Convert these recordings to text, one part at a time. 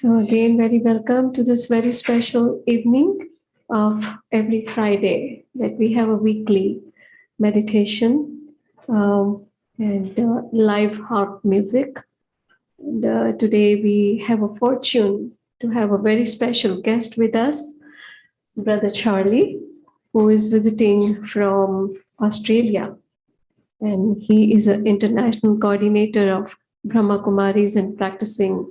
So, again, very welcome to this very special evening of every Friday that we have a weekly meditation and live harp music. And today we have a fortune to have a very special guest with us, Brother Charlie, who is visiting from Australia. And he is an international coordinator of Brahma Kumaris and practicing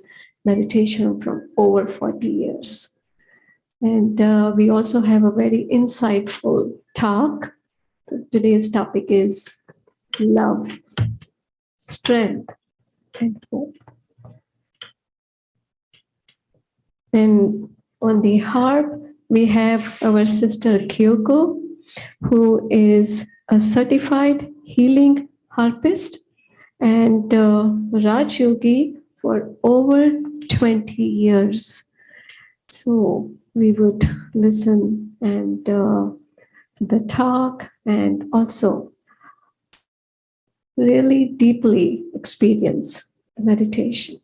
meditation from over 40 years. And we also have a very insightful talk. Today's topic is love, strength, and hope. And on the harp, we have our sister Kyoko, who is a certified healing harpist and Raj Yogi for over 20 years. So we would listen and the talk and also really deeply experience meditation.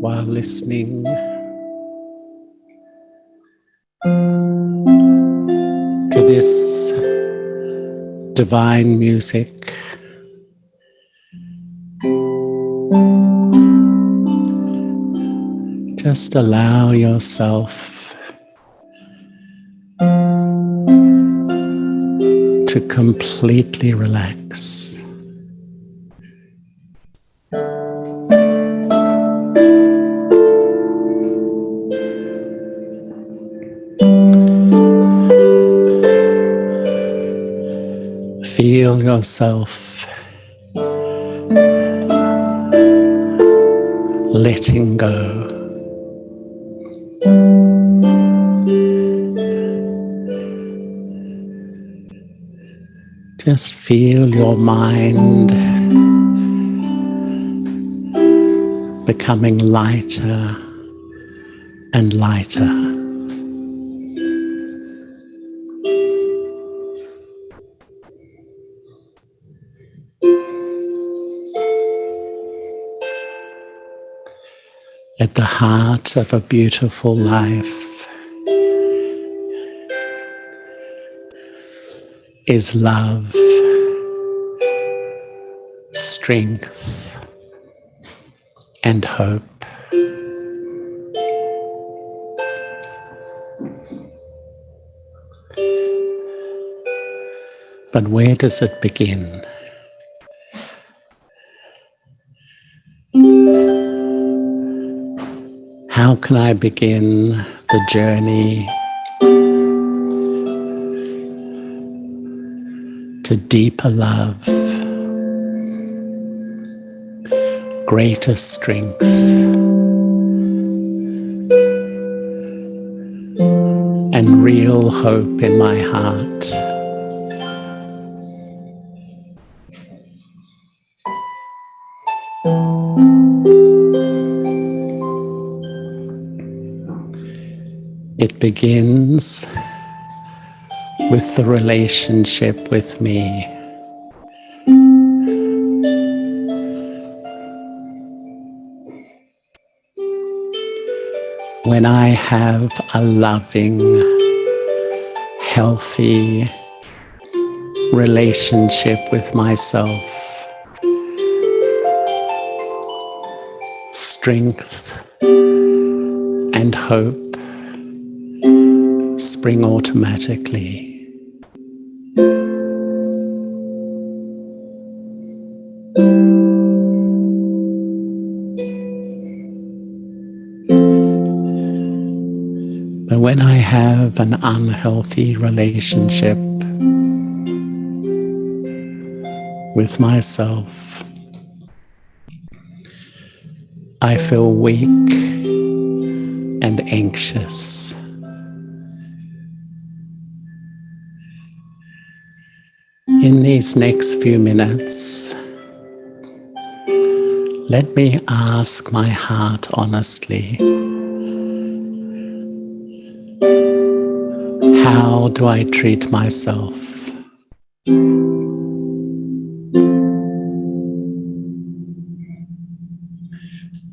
While listening to this divine music, just allow yourself to completely relax. Feel yourself letting go. Just feel your mind becoming lighter and lighter. At the heart of a beautiful life is love, strength, and hope. But where does it begin? How can I begin the journey to deeper love, greater strength, and real hope in my heart? It begins with the relationship with me. When I have a loving, healthy relationship with myself, strength and hope spring automatically. But when I have an unhealthy relationship with myself, I feel weak and anxious. In these next few minutes, let me ask my heart honestly, how do I treat myself?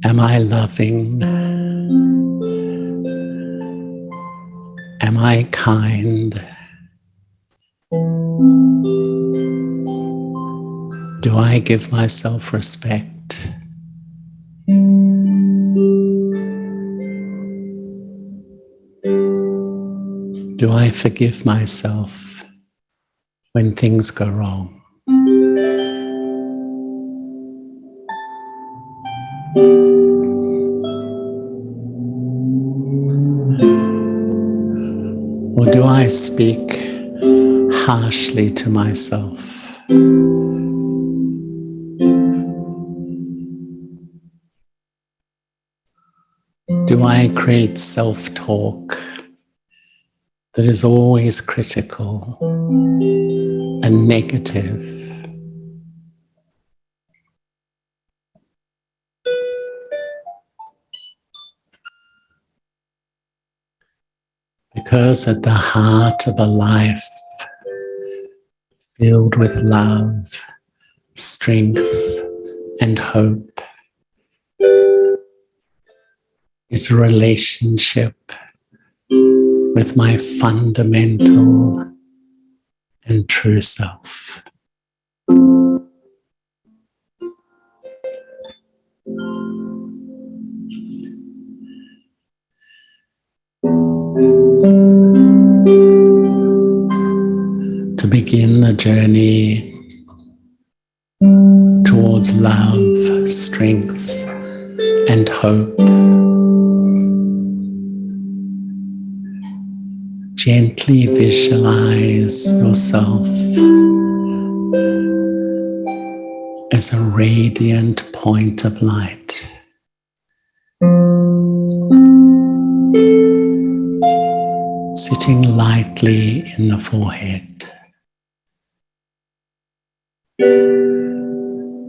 Am I loving? Am I kind? Do I give myself respect? Do I forgive myself when things go wrong? Or do I speak harshly to myself? Do I create self-talk that is always critical and negative? Because at the heart of a life filled with love, strength, and hope is a relationship with my fundamental and true self. To begin the journey towards love, strength, and hope, gently visualize yourself as a radiant point of light. Sitting lightly in the forehead.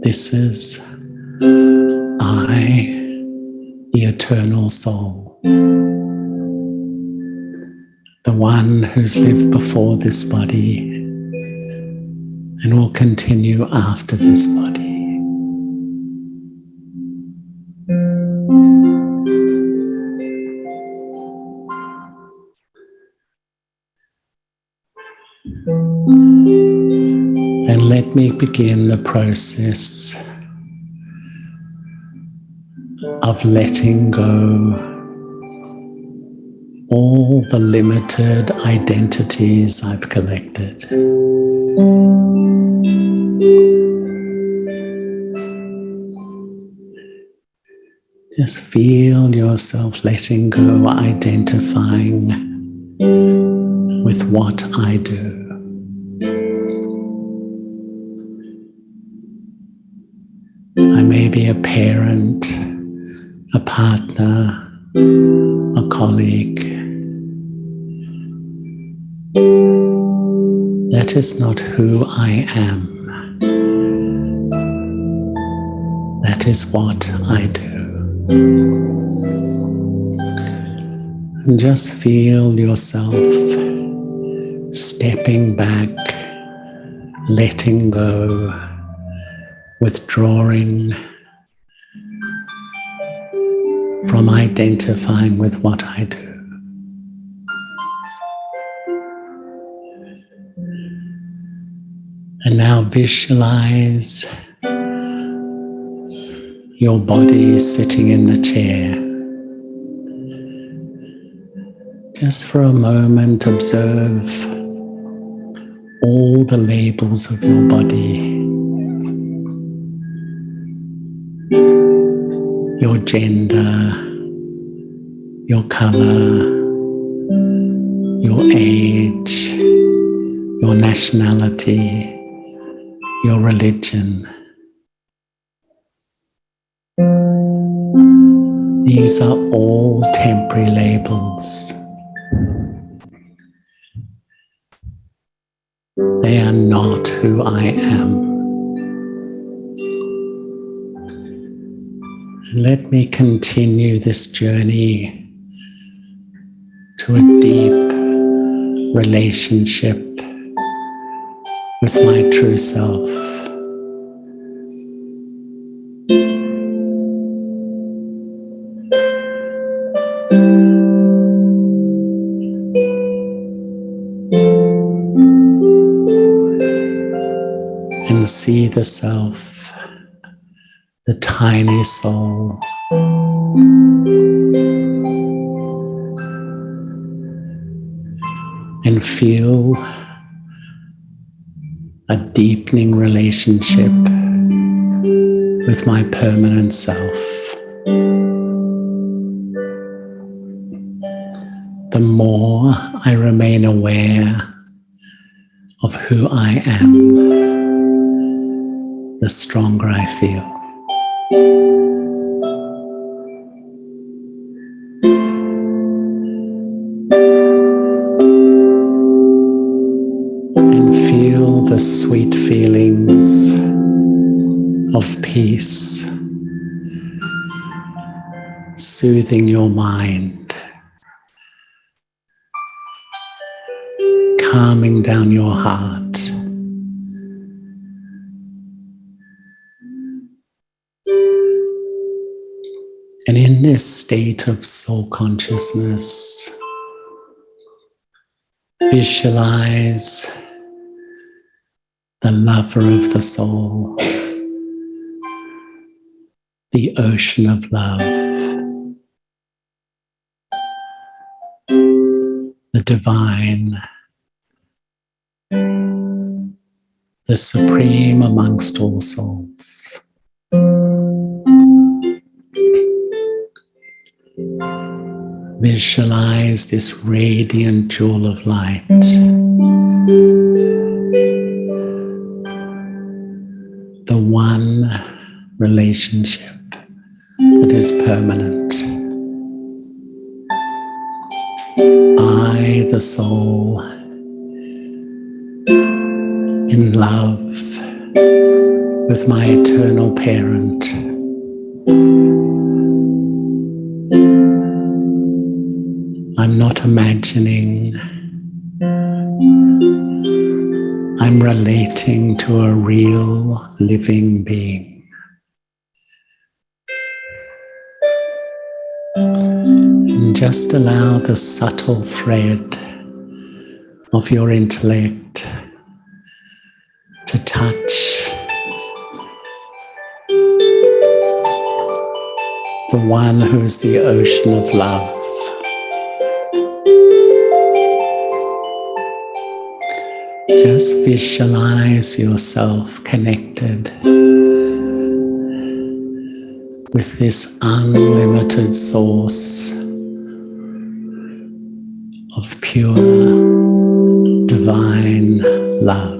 This is I, the eternal soul, the one who's lived before this body and will continue after this body. And let me begin the process of letting go all the limited identities I've collected. Just feel yourself letting go, identifying with what I do. I may be a parent, a partner, a colleague. That is not who I am. That is what I do. And just feel yourself stepping back, letting go, withdrawing from identifying with what I do. And now visualize your body sitting in the chair. Just for a moment, observe all the labels of your body. Your gender, your color, your age, your nationality, your religion. These are all temporary labels. They are not who I am. Let me continue this journey to a deep relationship with my true self. And see the self, the tiny soul, and feel a deepening relationship with my permanent self. The more I remain aware of who I am, the stronger I feel. And feel the sweet feelings of peace soothing your mind, calming down your heart. And in this state of soul consciousness, visualize the lover of the soul, the ocean of love, the divine, the supreme amongst all souls. Visualize this radiant jewel of light, the one relationship that is permanent. I, the soul, in love with my eternal parent. I'm not imagining, I'm relating to a real living being. And just allow the subtle thread of your intellect to touch the one who is the ocean of love. Just visualize yourself connected with this unlimited source of pure divine love.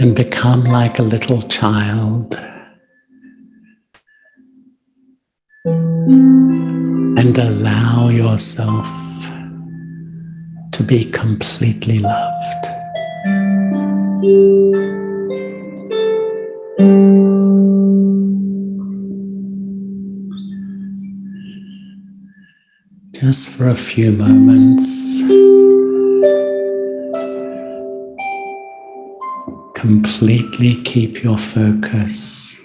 And become like a little child and allow yourself to be completely loved. Just for a few moments, completely keep your focus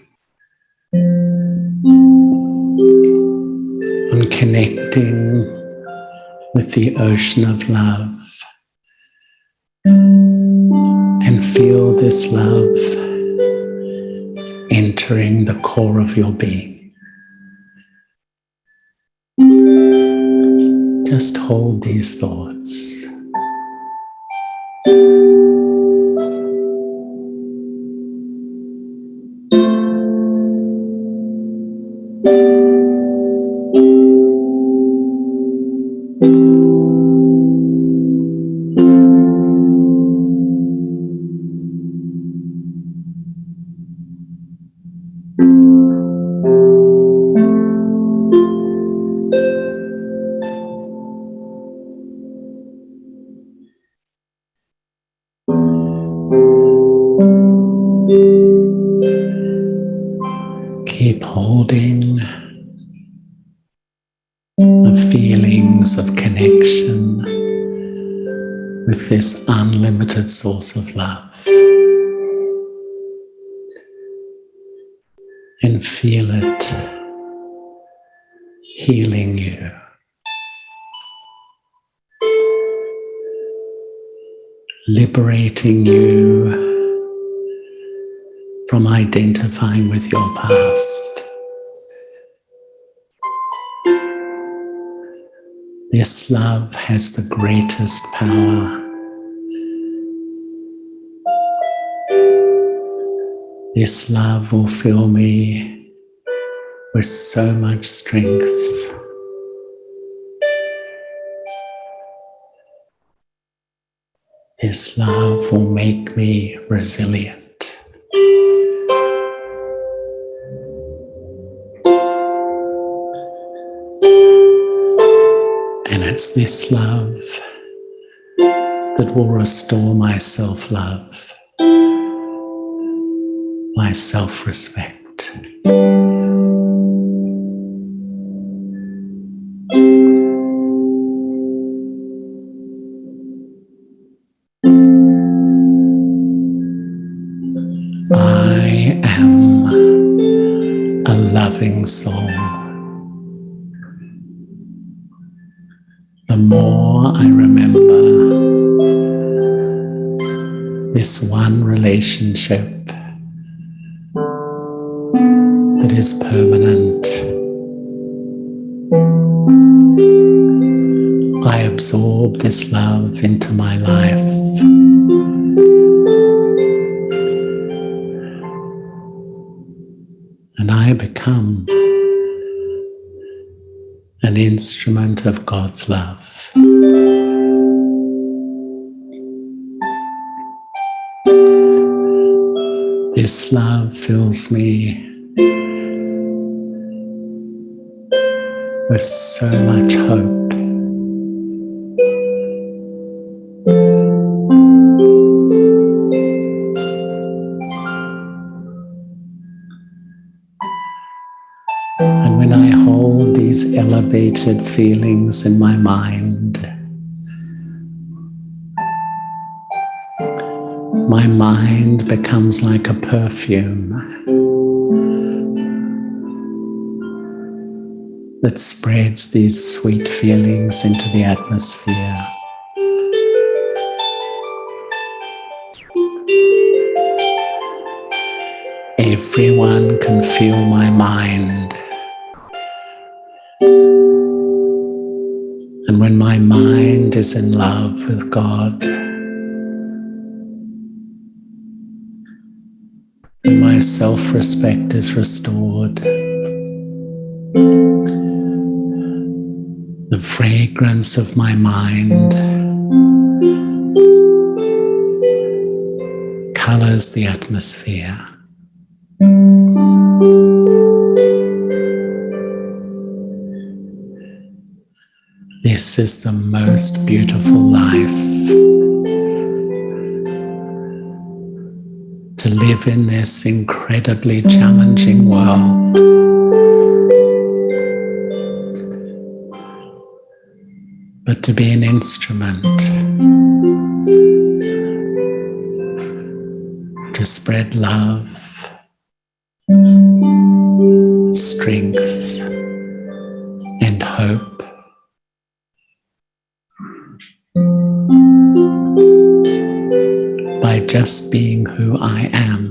on connecting with the ocean of love and feel this love entering the core of your being. Just hold these thoughts. Keep holding the feelings of connection with this unlimited source of love. And feel it healing you. Liberating you from identifying with your past. This love has the greatest power. This love will fill me with so much strength This love will make me resilient. And it's this love that will restore my self-love, my self-respect. I am a loving soul. The more I remember this one relationship that is permanent, I absorb this love into my life. And I become an instrument of God's love. This love fills me with so much hope. And when I hold these elevated feelings in my mind, my mind becomes like a perfume that spreads these sweet feelings into the atmosphere. Everyone can feel my mind. And when my mind is in love with God, when my self-respect is restored, the fragrance of my mind colors the atmosphere. This is the most beautiful life. To live in this incredibly challenging world. But to be an instrument to spread love, strength, and hope. By just being who I am.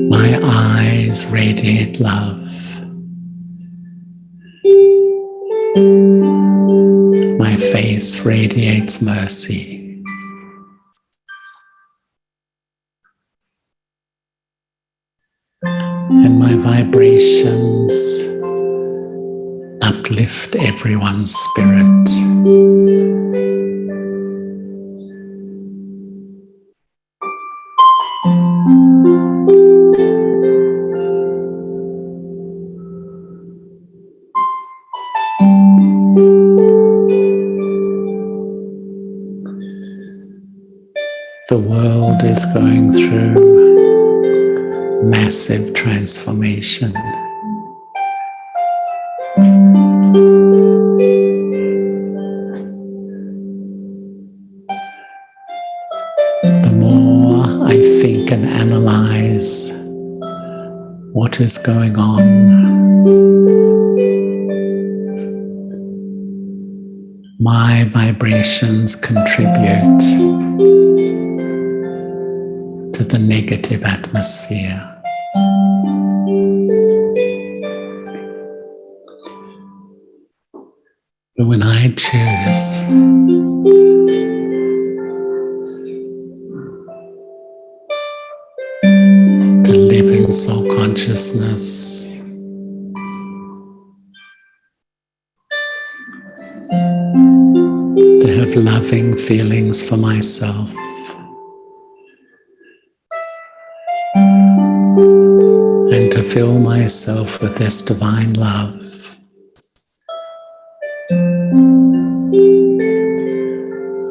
My eyes radiate love. My face radiates mercy. And my vibrations uplift everyone's spirit. The world is going through massive transformation. The more I think and analyze what is going on, my vibrations contribute to the negative atmosphere. But when I choose to live in soul consciousness, have loving feelings for myself, and to fill myself with this divine love,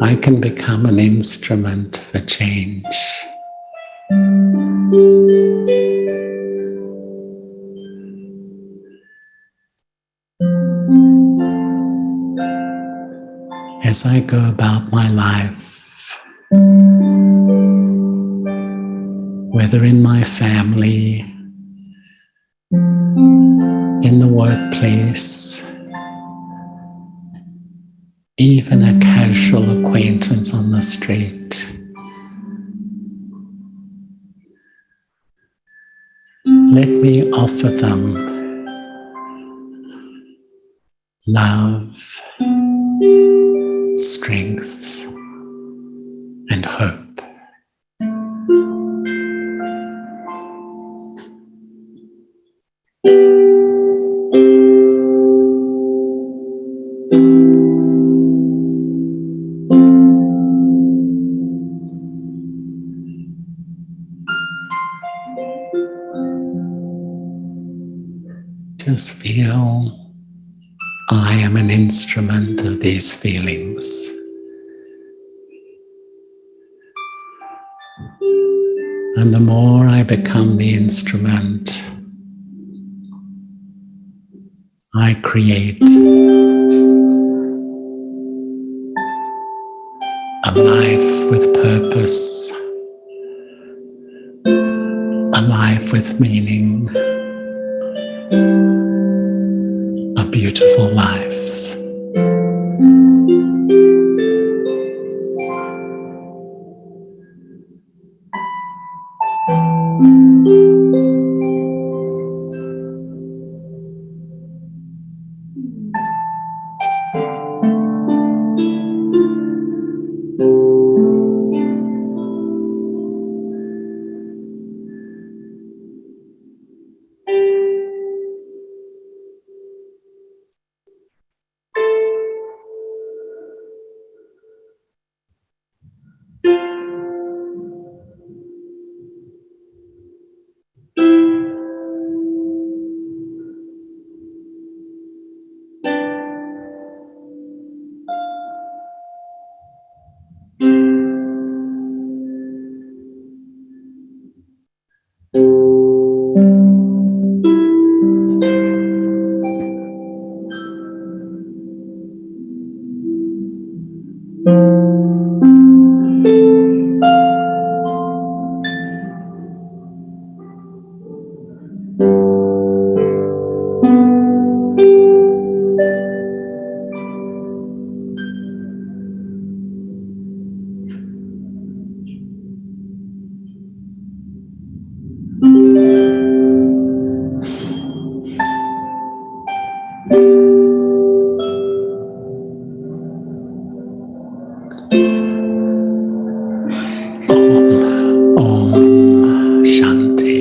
I can become an instrument for change. As I go about my life, whether in my family, in the workplace, even a casual acquaintance on the street, let me offer them love, strength, and hope. Just feel I am an instrument of these feelings. And the more I become the instrument, I create a life with purpose, a life with meaning, a beautiful life. Om Shanti.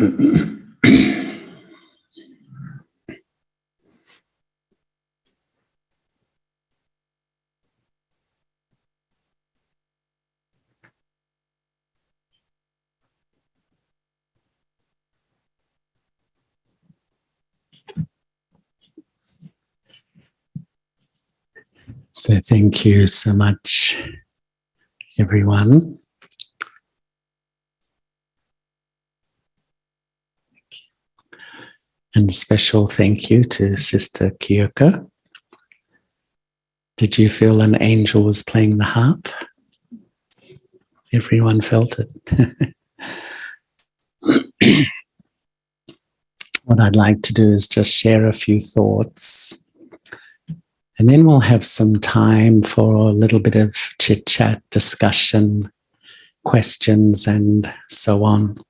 So thank you so much, everyone. And a special thank you to Sister Kyoko. Did you feel an angel was playing the harp? Everyone felt it. What I'd like to do is just share a few thoughts, and then we'll have some time for a little bit of chit-chat, discussion, questions, and so on.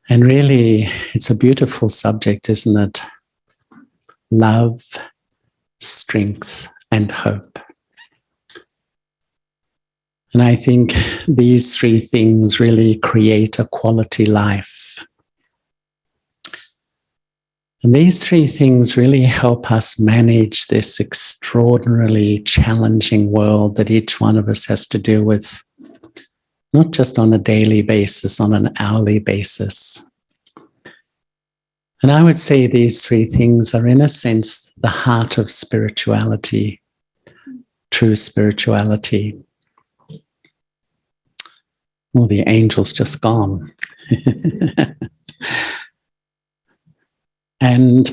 And really, it's a beautiful subject, isn't it? Love, strength, and hope. And I think these three things really create a quality life. And these three things really help us manage this extraordinarily challenging world that each one of us has to deal with, not just on a daily basis, on an hourly basis. And I would say these three things are, in a sense, the heart of spirituality, true spirituality. Well, the angel's just gone. And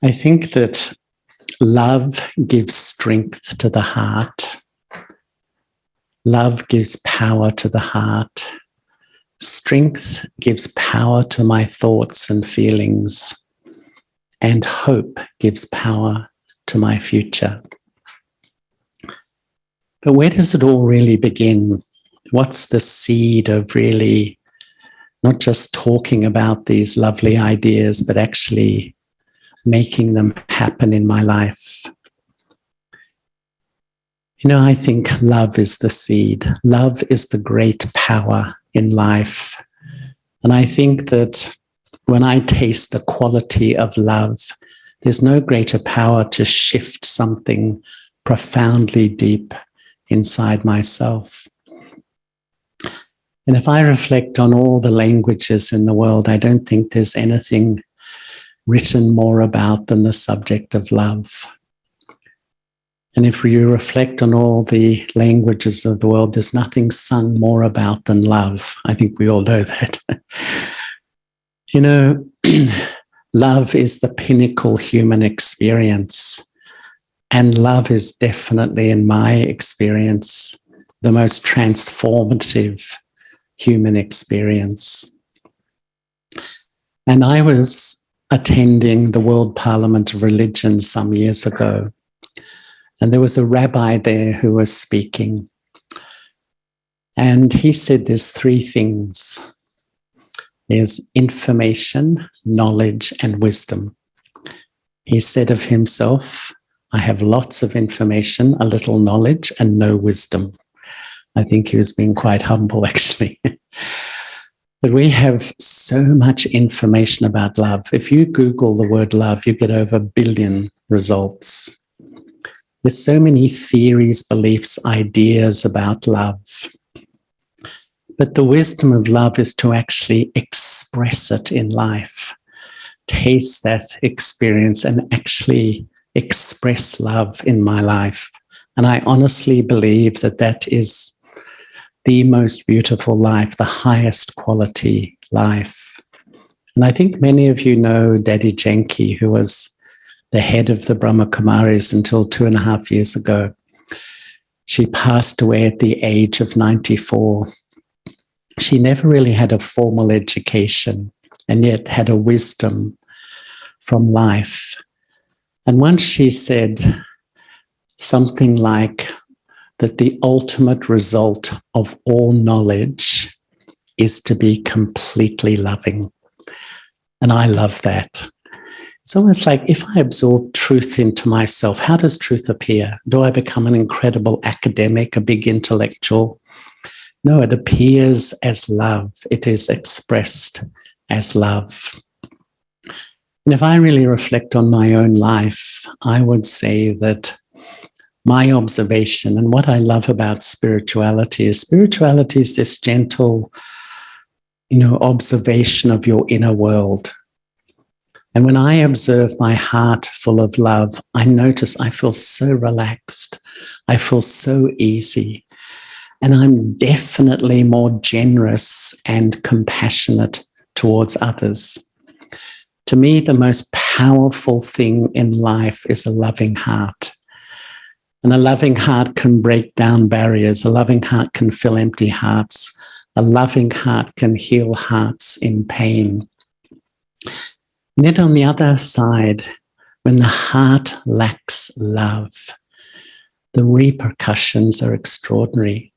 I think that love gives strength to the heart. Love gives power to the heart. Strength gives power to my thoughts and feelings. And hope gives power to my future. But where does it all really begin? What's the seed of really not just talking about these lovely ideas, but actually making them happen in my life? You know, I think love is the seed. Love is the great power in life. And I think that when I taste the quality of love, there's no greater power to shift something profoundly deep inside myself. And if I reflect on all the languages in the world, I don't think there's anything written more about than the subject of love. And if you reflect on all the languages of the world, there's nothing sung more about than love. I think we all know that. You know, love is the pinnacle human experience. And love is definitely, in my experience, the most transformative human experience. And I was attending the World Parliament of Religion some years ago, and there was a rabbi there who was speaking. And he said there's three things. There's information, knowledge, and wisdom. He said of himself, I have lots of information, a little knowledge, and no wisdom. I think he was being quite humble, actually. But we have so much information about love. If you Google the word love, you get over 1 billion results. There's so many theories, beliefs, ideas about love. But the wisdom of love is to actually express it in life, taste that experience and actually express love in my life. And I honestly believe that that is the most beautiful life, the highest quality life. And I think many of you know Daddy Janki, who was the head of the Brahma Kumaris until 2.5 years ago. She passed away at the age of 94. She never really had a formal education and yet had a wisdom from life. And once she said something like that the ultimate result of all knowledge is to be completely loving. And I love that. It's almost like if I absorb truth into myself, how does truth appear? Do I become an incredible academic, a big intellectual? No, it appears as love. It is expressed as love. And if I really reflect on my own life, I would say that my observation and what I love about spirituality is this gentle, observation of your inner world. And when I observe my heart full of love, I notice I feel so relaxed. I feel so easy. And I'm definitely more generous and compassionate towards others. To me, the most powerful thing in life is a loving heart. And a loving heart can break down barriers. A loving heart can fill empty hearts. A loving heart can heal hearts in pain. And yet on the other side, when the heart lacks love, the repercussions are extraordinary.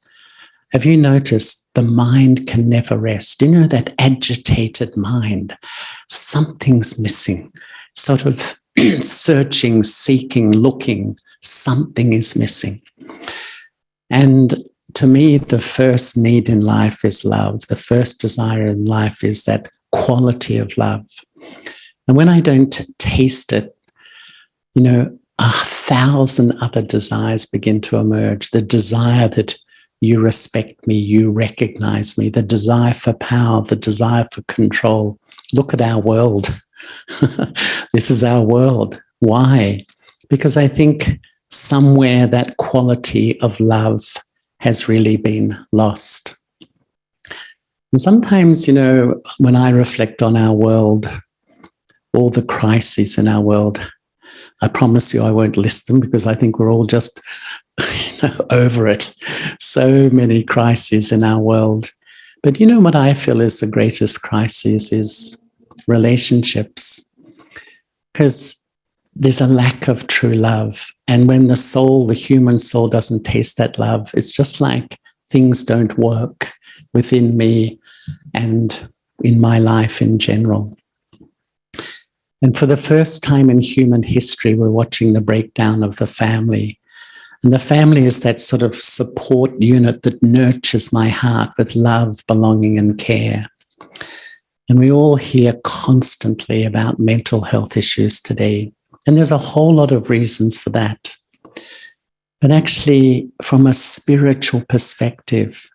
Have you noticed the mind can never rest? You know, that agitated mind, something's missing, sort of searching, seeking, looking, something is missing. And to me, the first need in life is love. The first desire in life is that quality of love. And when I don't taste it, 1,000 other desires begin to emerge. The desire that you respect me, you recognize me, the desire for power, the desire for control. Look at our world. This is our world. Why? Because I think somewhere that quality of love has really been lost. And sometimes, when I reflect on our world, all the crises in our world, I promise you I won't list them because I think we're all just over it. So many crises in our world. But what I feel is the greatest crisis is relationships. Because there's a lack of true love. And when the human soul doesn't taste that love, it's just like things don't work within me and in my life in general. And for the first time in human history, we're watching the breakdown of the family. And the family is that sort of support unit that nurtures my heart with love, belonging, and care. And we all hear constantly about mental health issues today. And there's a whole lot of reasons for that. But actually, from a spiritual perspective,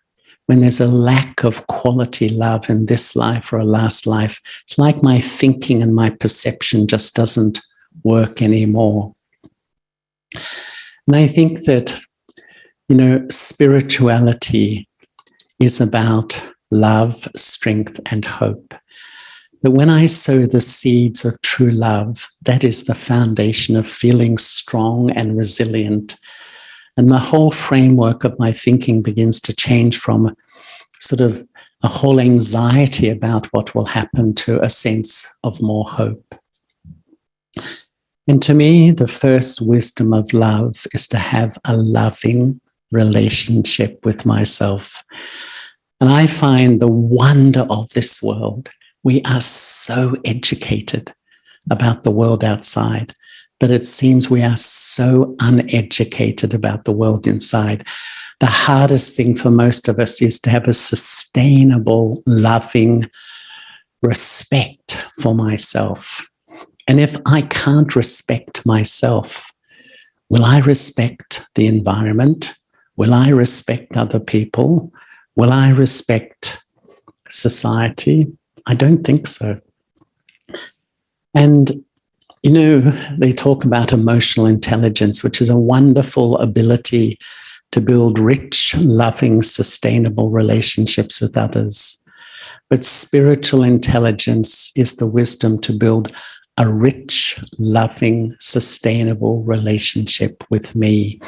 when there's a lack of quality love in this life or a last life, it's like my thinking and my perception just doesn't work anymore. And I think that, spirituality is about love, strength, and hope. But when I sow the seeds of true love, that is the foundation of feeling strong and resilient. And the whole framework of my thinking begins to change from sort of a whole anxiety about what will happen to a sense of more hope. And to me, the first wisdom of love is to have a loving relationship with myself. And I find the wonder of this world. We are so educated about the world outside, but it seems we are so uneducated about the world inside. The hardest thing for most of us is to have a sustainable, loving respect for myself. And if I can't respect myself, will I respect the environment? Will I respect other people? Will I respect society? I don't think so. And, they talk about emotional intelligence, which is a wonderful ability to build rich, loving, sustainable relationships with others. But spiritual intelligence is the wisdom to build a rich, loving, sustainable relationship with me.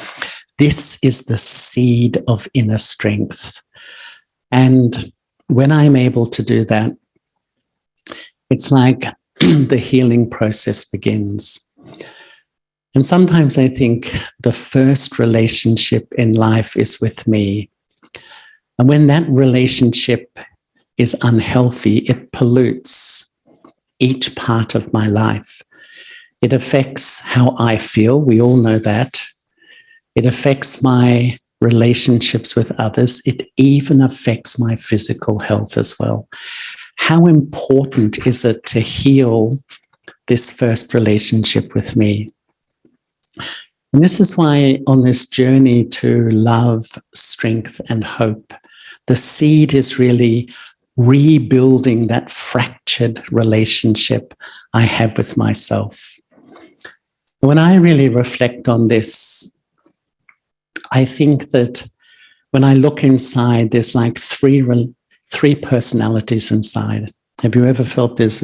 This is the seed of inner strength. And when I'm able to do that, it's like the healing process begins. And sometimes I think the first relationship in life is with me. And when that relationship is unhealthy, it pollutes each part of my life. It affects how I feel. We all know that. It affects my relationships with others. It even affects my physical health as well. How important is it to heal this first relationship with me? And this is why on this journey to love, strength, and hope, the seed is really rebuilding that fractured relationship I have with myself. When I really reflect on this, I think that when I look inside, there's like three personalities inside. Have you ever felt there's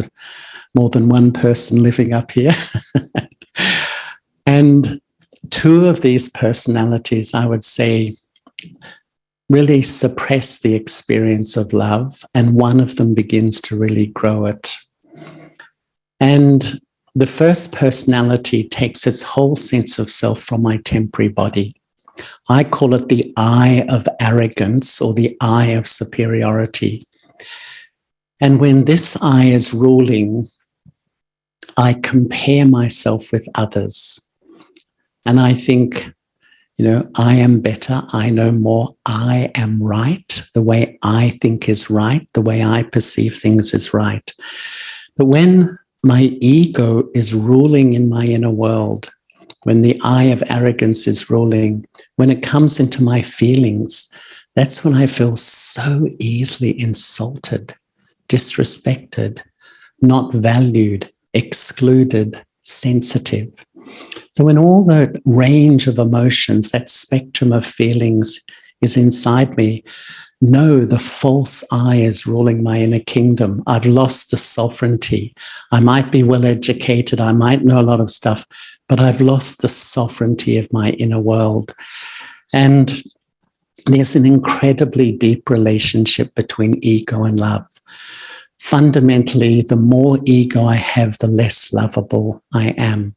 more than one person living up here? And two of these personalities, I would say, really suppress the experience of love, and one of them begins to really grow it. And the first personality takes its whole sense of self from my temporary body. I call it the eye of arrogance or the eye of superiority. And when this eye is ruling, I compare myself with others. And I think, I am better, I know more, I am right. The way I think is right, the way I perceive things is right. But when my ego is ruling in my inner world, when the eye of arrogance is ruling, when it comes into my feelings, that's when I feel so easily insulted, disrespected, not valued, excluded, sensitive. So when all the range of emotions, that spectrum of feelings is inside me, no, the false I is ruling my inner kingdom. I've lost the sovereignty. I might be well educated. I might know a lot of stuff, but I've lost the sovereignty of my inner world. And there's an incredibly deep relationship between ego and love. Fundamentally, the more ego I have, the less lovable I am.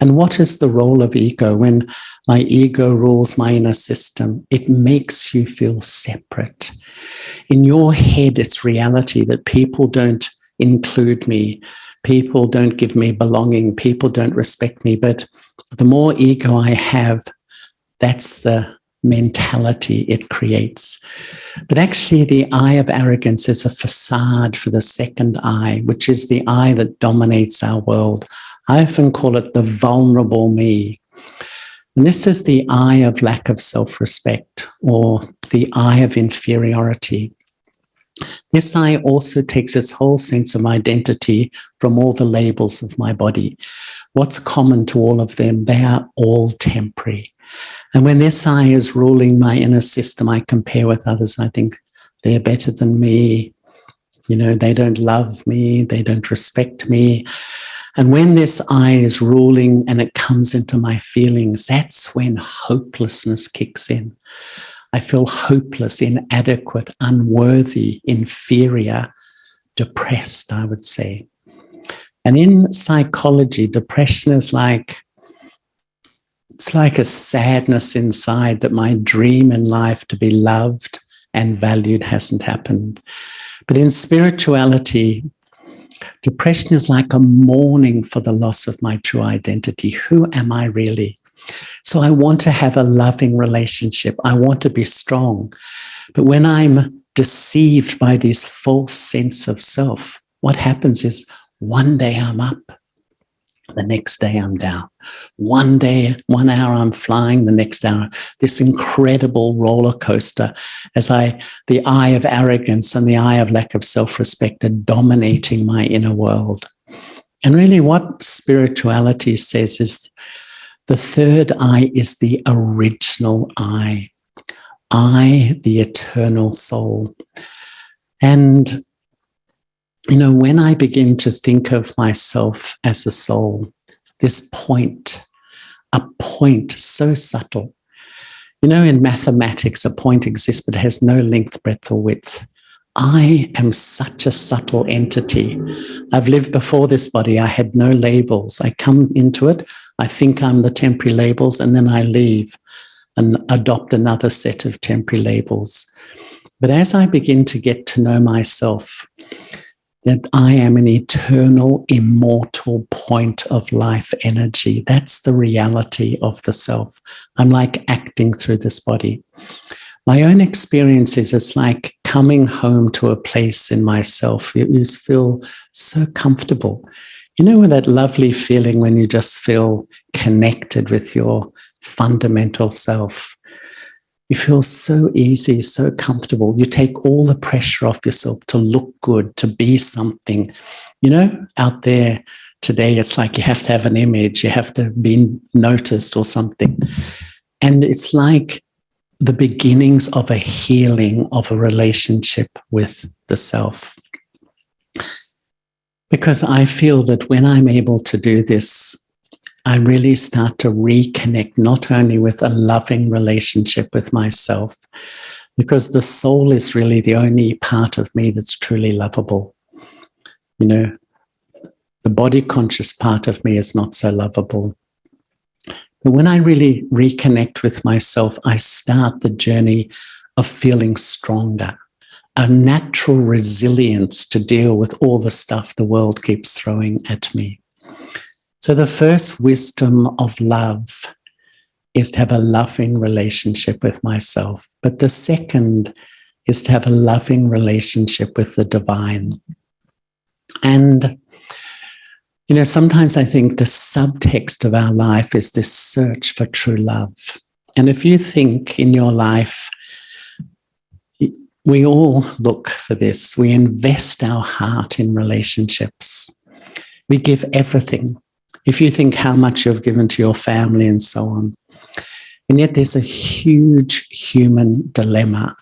And what is the role of ego? When my ego rules my inner system, it makes you feel separate. In your head, it's reality that people don't include me, people don't give me belonging, people don't respect me. But the more ego I have, that's the mentality it creates. But actually, the eye of arrogance is a facade for the second eye, which is the eye that dominates our world. I often call it the vulnerable me. And this is the eye of lack of self-respect, or the eye of inferiority. This eye also takes its whole sense of identity from all the labels of my body. What's common to all of them? They are all temporary. And when this eye is ruling my inner system, I compare with others. I think they're better than me. They don't love me. They don't respect me. And when this eye is ruling and it comes into my feelings, that's when hopelessness kicks in. I feel hopeless, inadequate, unworthy, inferior, depressed, I would say. And in psychology, depression is it's like a sadness inside that my dream in life to be loved and valued hasn't happened. But in spirituality, depression is like a mourning for the loss of my true identity. Who am I really? So I want to have a loving relationship. I want to be strong. But when I'm deceived by this false sense of self, what happens is one day I'm up, the next day I'm down. One day, 1 hour I'm flying, the next hour, this incredible roller coaster as the eye of arrogance and the eye of lack of self-respect are dominating my inner world. And really what spirituality says is the third eye is the original I, the eternal soul. And when I begin to think of myself as a soul, this point, a point so subtle. In mathematics, a point exists, but has no length, breadth, or width. I am such a subtle entity. I've lived before this body. I had no labels. I come into it. I think I'm the temporary labels, and then I leave and adopt another set of temporary labels. But as I begin to get to know myself, that I am an eternal, immortal point of life energy. That's the reality of the self. I'm like acting through this body. My own experience is it's like coming home to a place in myself. You just feel so comfortable. You know, with that lovely feeling when you just feel connected with your fundamental self. You feel so easy, so comfortable. You take all the pressure off yourself to look good, to be something. You know, out there today, it's like you have to have an image, you have to be noticed or something. And it's like the beginnings of a healing of a relationship with the self. Because I feel that when I'm able to do this, I really start to reconnect not only with a loving relationship with myself, because the soul is really the only part of me that's truly lovable. You know, the body conscious part of me is not so lovable. But when I really reconnect with myself, I start the journey of feeling stronger, a natural resilience to deal with all the stuff the world keeps throwing at me. So the first wisdom of love is to have a loving relationship with myself. But the second is to have a loving relationship with the divine. And, you know, sometimes I think the subtext of our life is this search for true love. And if you think in your life, we all look for this. We invest our heart in relationships. We give everything. If you think how much you've given to your family and so on. And yet there's a huge human dilemma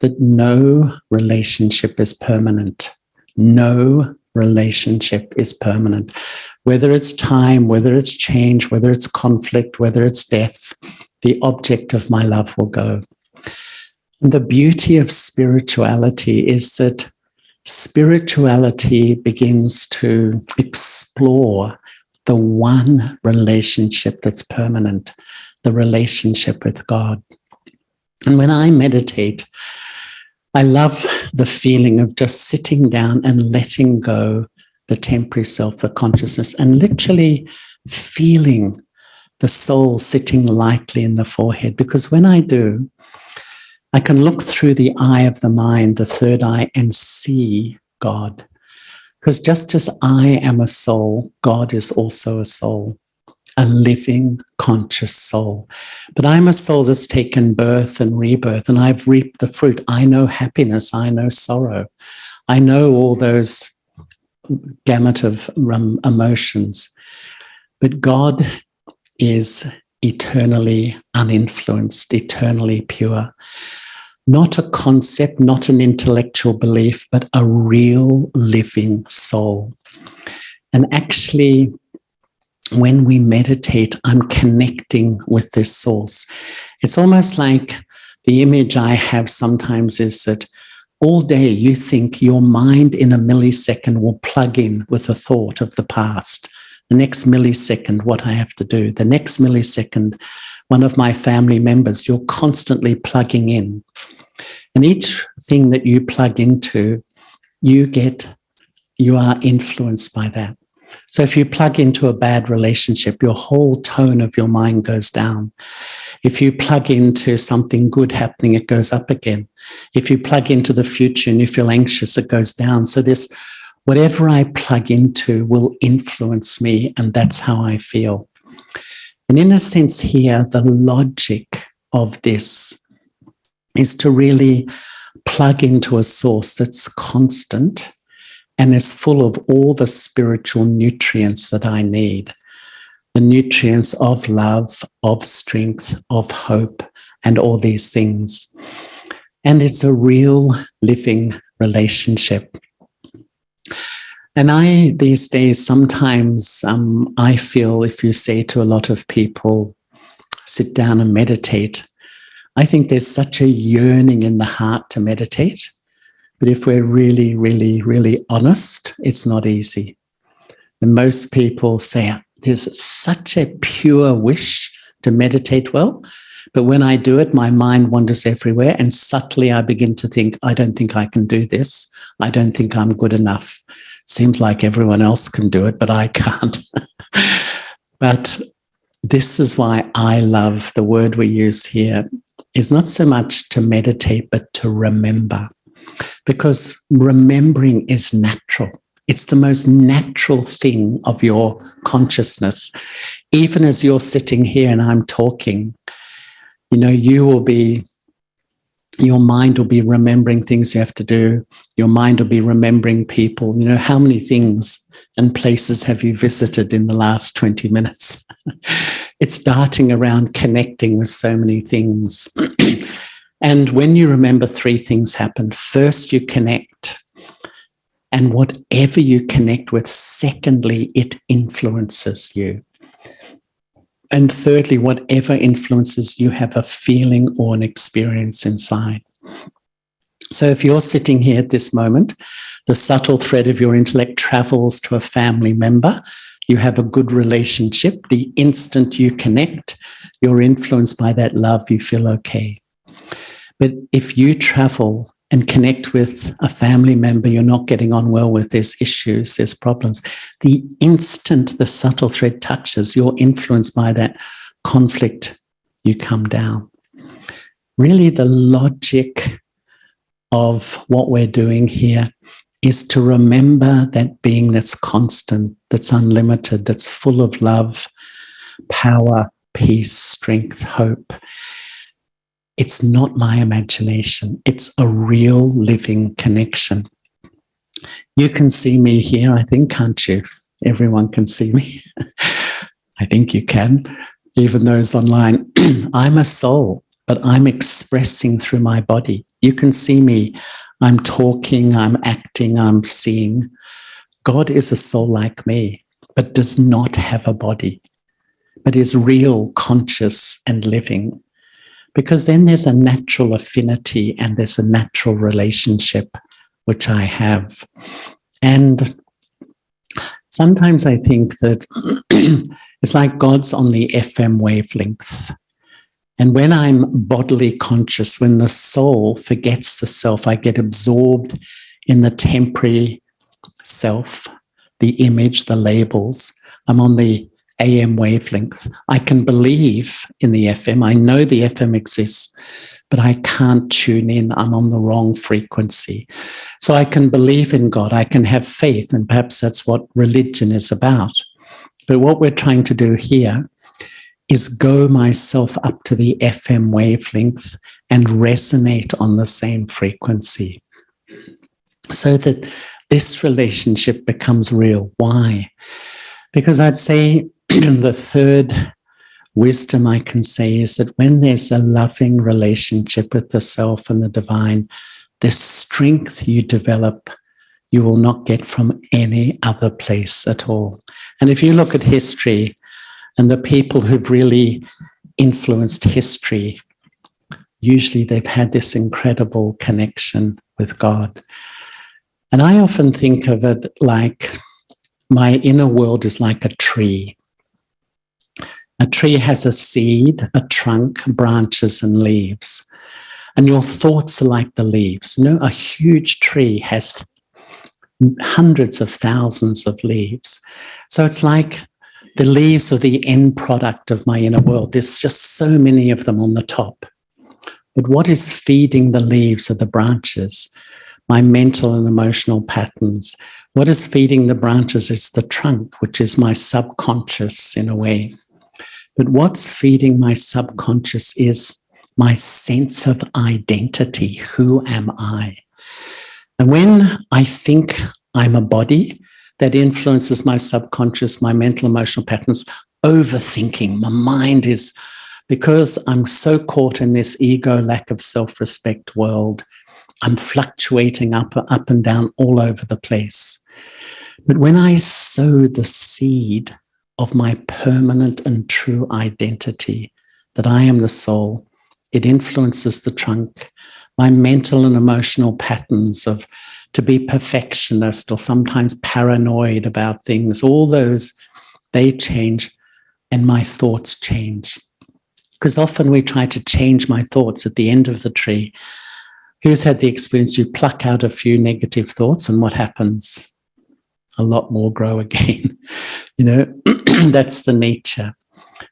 that no relationship is permanent. No relationship is permanent. Whether it's time, whether it's change, whether it's conflict, whether it's death, the object of my love will go. And the beauty of spirituality is that spirituality begins to explore the one relationship that's permanent, the relationship with God. And when I meditate, I love the feeling of just sitting down and letting go the temporary self, the consciousness, and literally feeling the soul sitting lightly in the forehead. Because when I do, I can look through the eye of the mind, the third eye, and see God. Because just as I am a soul, God is also a soul, a living, conscious soul. But I'm a soul that's taken birth and rebirth, and I've reaped the fruit. I know happiness. I know sorrow. I know all those gamut of emotions. But God is eternally uninfluenced, eternally pure. Not a concept, not an intellectual belief, but a real living soul. And actually, when we meditate, I'm connecting with this source. It's almost like the image I have sometimes is that all day you think your mind in a millisecond will plug in with a thought of the past. The next millisecond, what I have to do. The next millisecond, one of my family members, you're constantly plugging in. And each thing that you plug into, you are influenced by that. So if you plug into a bad relationship, your whole tone of your mind goes down. If you plug into something good happening, it goes up again. If you plug into the future and you feel anxious, it goes down. So this, whatever I plug into will influence me, and that's how I feel. And in a sense here, the logic of this is to really plug into a source that's constant and is full of all the spiritual nutrients that I need. The nutrients of love, of strength, of hope, and all these things. And it's a real living relationship. And these days, sometimes I feel if you say to a lot of people, sit down and meditate, I think there's such a yearning in the heart to meditate. But if we're really, really, really honest, it's not easy. And most people say there's such a pure wish to meditate well, But when I do it, my mind wanders everywhere. And subtly, I begin to think, I don't think I can do this. I don't think I'm good enough. Seems like everyone else can do it, but I can't. But this is why I love the word we use here is not so much to meditate, but to remember. Because remembering is natural. It's the most natural thing of your consciousness. Even as you're sitting here and I'm talking, you know, your mind will be remembering things you have to do. Your mind will be remembering people. You know, how many things and places have you visited in the last 20 minutes? It's darting around, connecting with so many things. And when you remember, three things happen. First, you connect. And whatever you connect with, secondly, it influences you. And thirdly, whatever influences you have a feeling or an experience inside. So if you're sitting here at this moment, the subtle thread of your intellect travels to a family member. You have a good relationship. The instant you connect, you're influenced by that love. You feel okay. But if you travel and connect with a family member you're not getting on well with, there's issues, there's problems. The instant the subtle thread touches, you're influenced by that conflict, you come down. Really, the logic of what we're doing here is to remember that being that's constant, that's unlimited, that's full of love, power, peace, strength, hope. It's not my imagination. It's a real living connection. You can see me here, I think, can't you? Everyone can see me. I think you can, even those online. I'm a soul, but I'm expressing through my body. You can see me. I'm talking, I'm acting, I'm seeing. God is a soul like me, but does not have a body, but is real, conscious, and living. Because then there's a natural affinity and there's a natural relationship, which I have. And sometimes I think that it's like God's on the FM wavelength. And when I'm bodily conscious, when the soul forgets the self, I get absorbed in the temporary self, the image, the labels. I'm on the AM wavelength. I can believe in the FM. I know the FM exists, but I can't tune in. I'm on the wrong frequency. So I can believe in God. I can have faith, and perhaps that's what religion is about. But what we're trying to do here is go myself up to the FM wavelength and resonate on the same frequency so that this relationship becomes real. Why? Because I'd say the third wisdom I can say is that when there's a loving relationship with the self and the divine, the strength you develop, you will not get from any other place at all. And if you look at history and the people who've really influenced history, usually they've had this incredible connection with God. And I often think of it like my inner world is like a tree. A tree has a seed, a trunk, branches, and leaves. And your thoughts are like the leaves. You know, a huge tree has hundreds of thousands of leaves. So it's like the leaves are the end product of my inner world. There's just so many of them on the top. But what is feeding the leaves are the branches, my mental and emotional patterns. What is feeding the branches is the trunk, which is my subconscious in a way. But what's feeding my subconscious is my sense of identity. Who am I? And when I think I'm a body, that influences my subconscious, my mental, emotional patterns, overthinking. My mind is, because I'm so caught in this ego, lack of self-respect world, I'm fluctuating up and down all over the place. But when I sow the seed of my permanent and true identity, that I am the soul, it influences the trunk, my mental and emotional patterns of to be perfectionist or sometimes paranoid about things, all those, they change and my thoughts change. Because often we try to change my thoughts at the end of the tree. Who's had the experience? You pluck out a few negative thoughts, and what happens? A lot more grow again. That's the nature.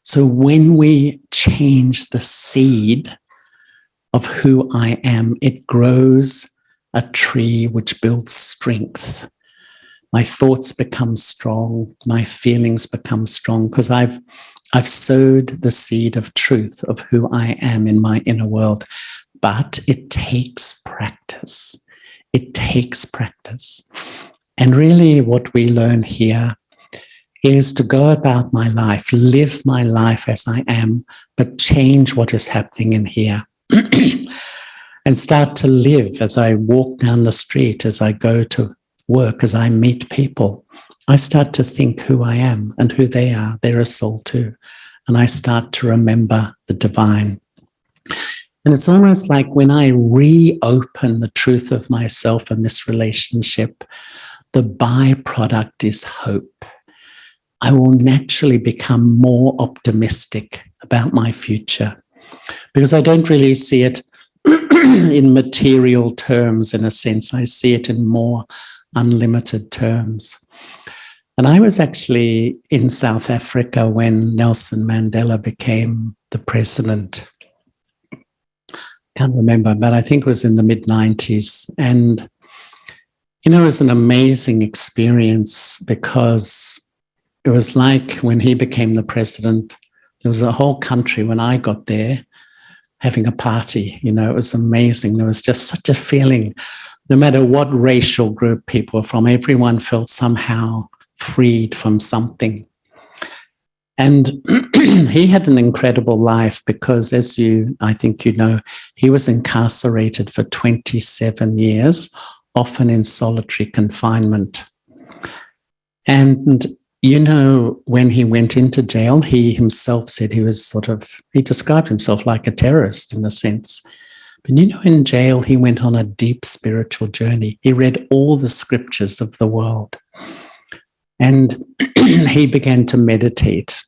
So when we change the seed of who I am, it grows a tree which builds strength. My thoughts become strong. My feelings become strong because I've sowed the seed of truth of who I am in my inner world. But it takes practice. It takes practice. And really what we learn here is to go about my life, live my life as I am, but change what is happening in here. And start to live as I walk down the street, as I go to work, as I meet people. I start to think who I am and who they are. They're a soul too. And I start to remember the divine. And it's almost like when I reopen the truth of myself and this relationship, the byproduct is hope. I will naturally become more optimistic about my future because I don't really see it in material terms, in a sense. I see it in more unlimited terms. And I was actually in South Africa when Nelson Mandela became the president. Can't remember, but I think it was in the mid-90s. And, it was an amazing experience because it was like when he became the president, there was a whole country when I got there having a party. It was amazing. There was just such a feeling, no matter what racial group people were from, everyone felt somehow freed from something. And he had an incredible life because, I think he was incarcerated for 27 years, often in solitary confinement. And, when he went into jail, he himself said he described himself like a terrorist in a sense. But, in jail, he went on a deep spiritual journey. He read all the scriptures of the world. And he began to meditate.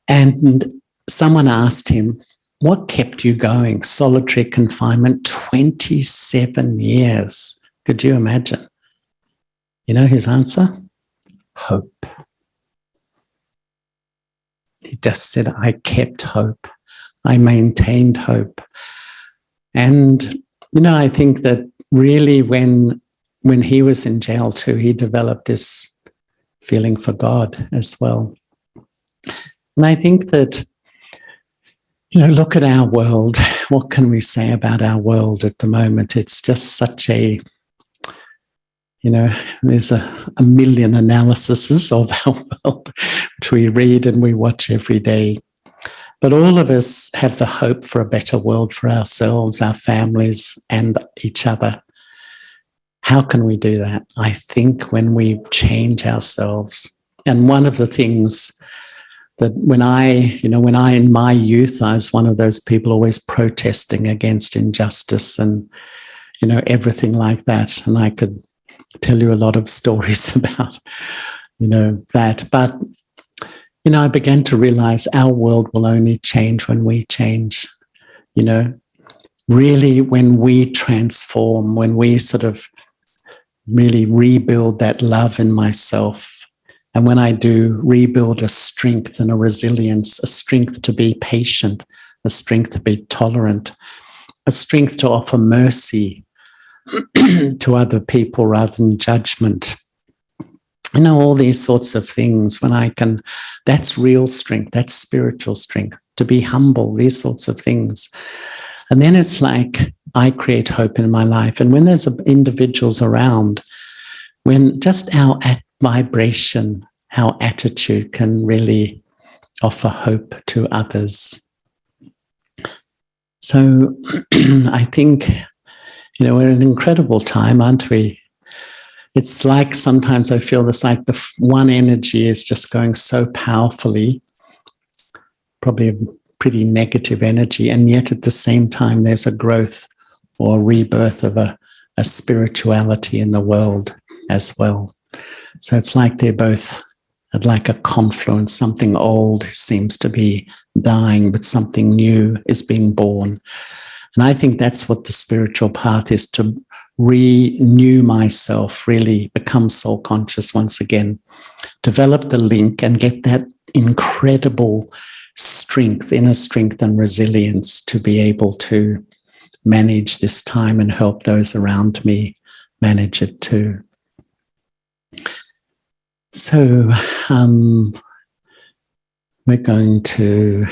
And someone asked him, what kept you going? Solitary confinement, 27 years. Could you imagine? His answer? Hope. He just said, I kept hope. I maintained hope. And, I think that really when he was in jail too, he developed this feeling for God as well. And I think that, look at our world. What can we say about our world at the moment? It's just such a, there's a million analyses of our world, which we read and we watch every day. But all of us have the hope for a better world for ourselves, our families, and each other. How can we do that? I think when we change ourselves. And one of the things that when I in my youth, I was one of those people always protesting against injustice and, everything like that. And I could tell you a lot of stories about, that. But, I began to realize our world will only change when we change, really when we transform, when we sort of really rebuild that love in myself. And when I do, rebuild a strength and a resilience, a strength to be patient, a strength to be tolerant, a strength to offer mercy to other people rather than judgment. All these sorts of things, that's real strength, that's spiritual strength, to be humble, these sorts of things. And then it's like I create hope in my life. And when there's individuals around, when just our vibration, our attitude can really offer hope to others. So I think, we're in an incredible time, aren't we? It's like sometimes I feel this like the one energy is just going so powerfully, probably a pretty negative energy, and yet at the same time there's a growth or a rebirth of a spirituality in the world as well. So it's like they're both like a confluence. Something old seems to be dying, but something new is being born. And I think that's what the spiritual path is, to renew myself, really become soul conscious once again, develop the link and get that incredible strength, inner strength and resilience to be able to manage this time and help those around me manage it too. So we're going to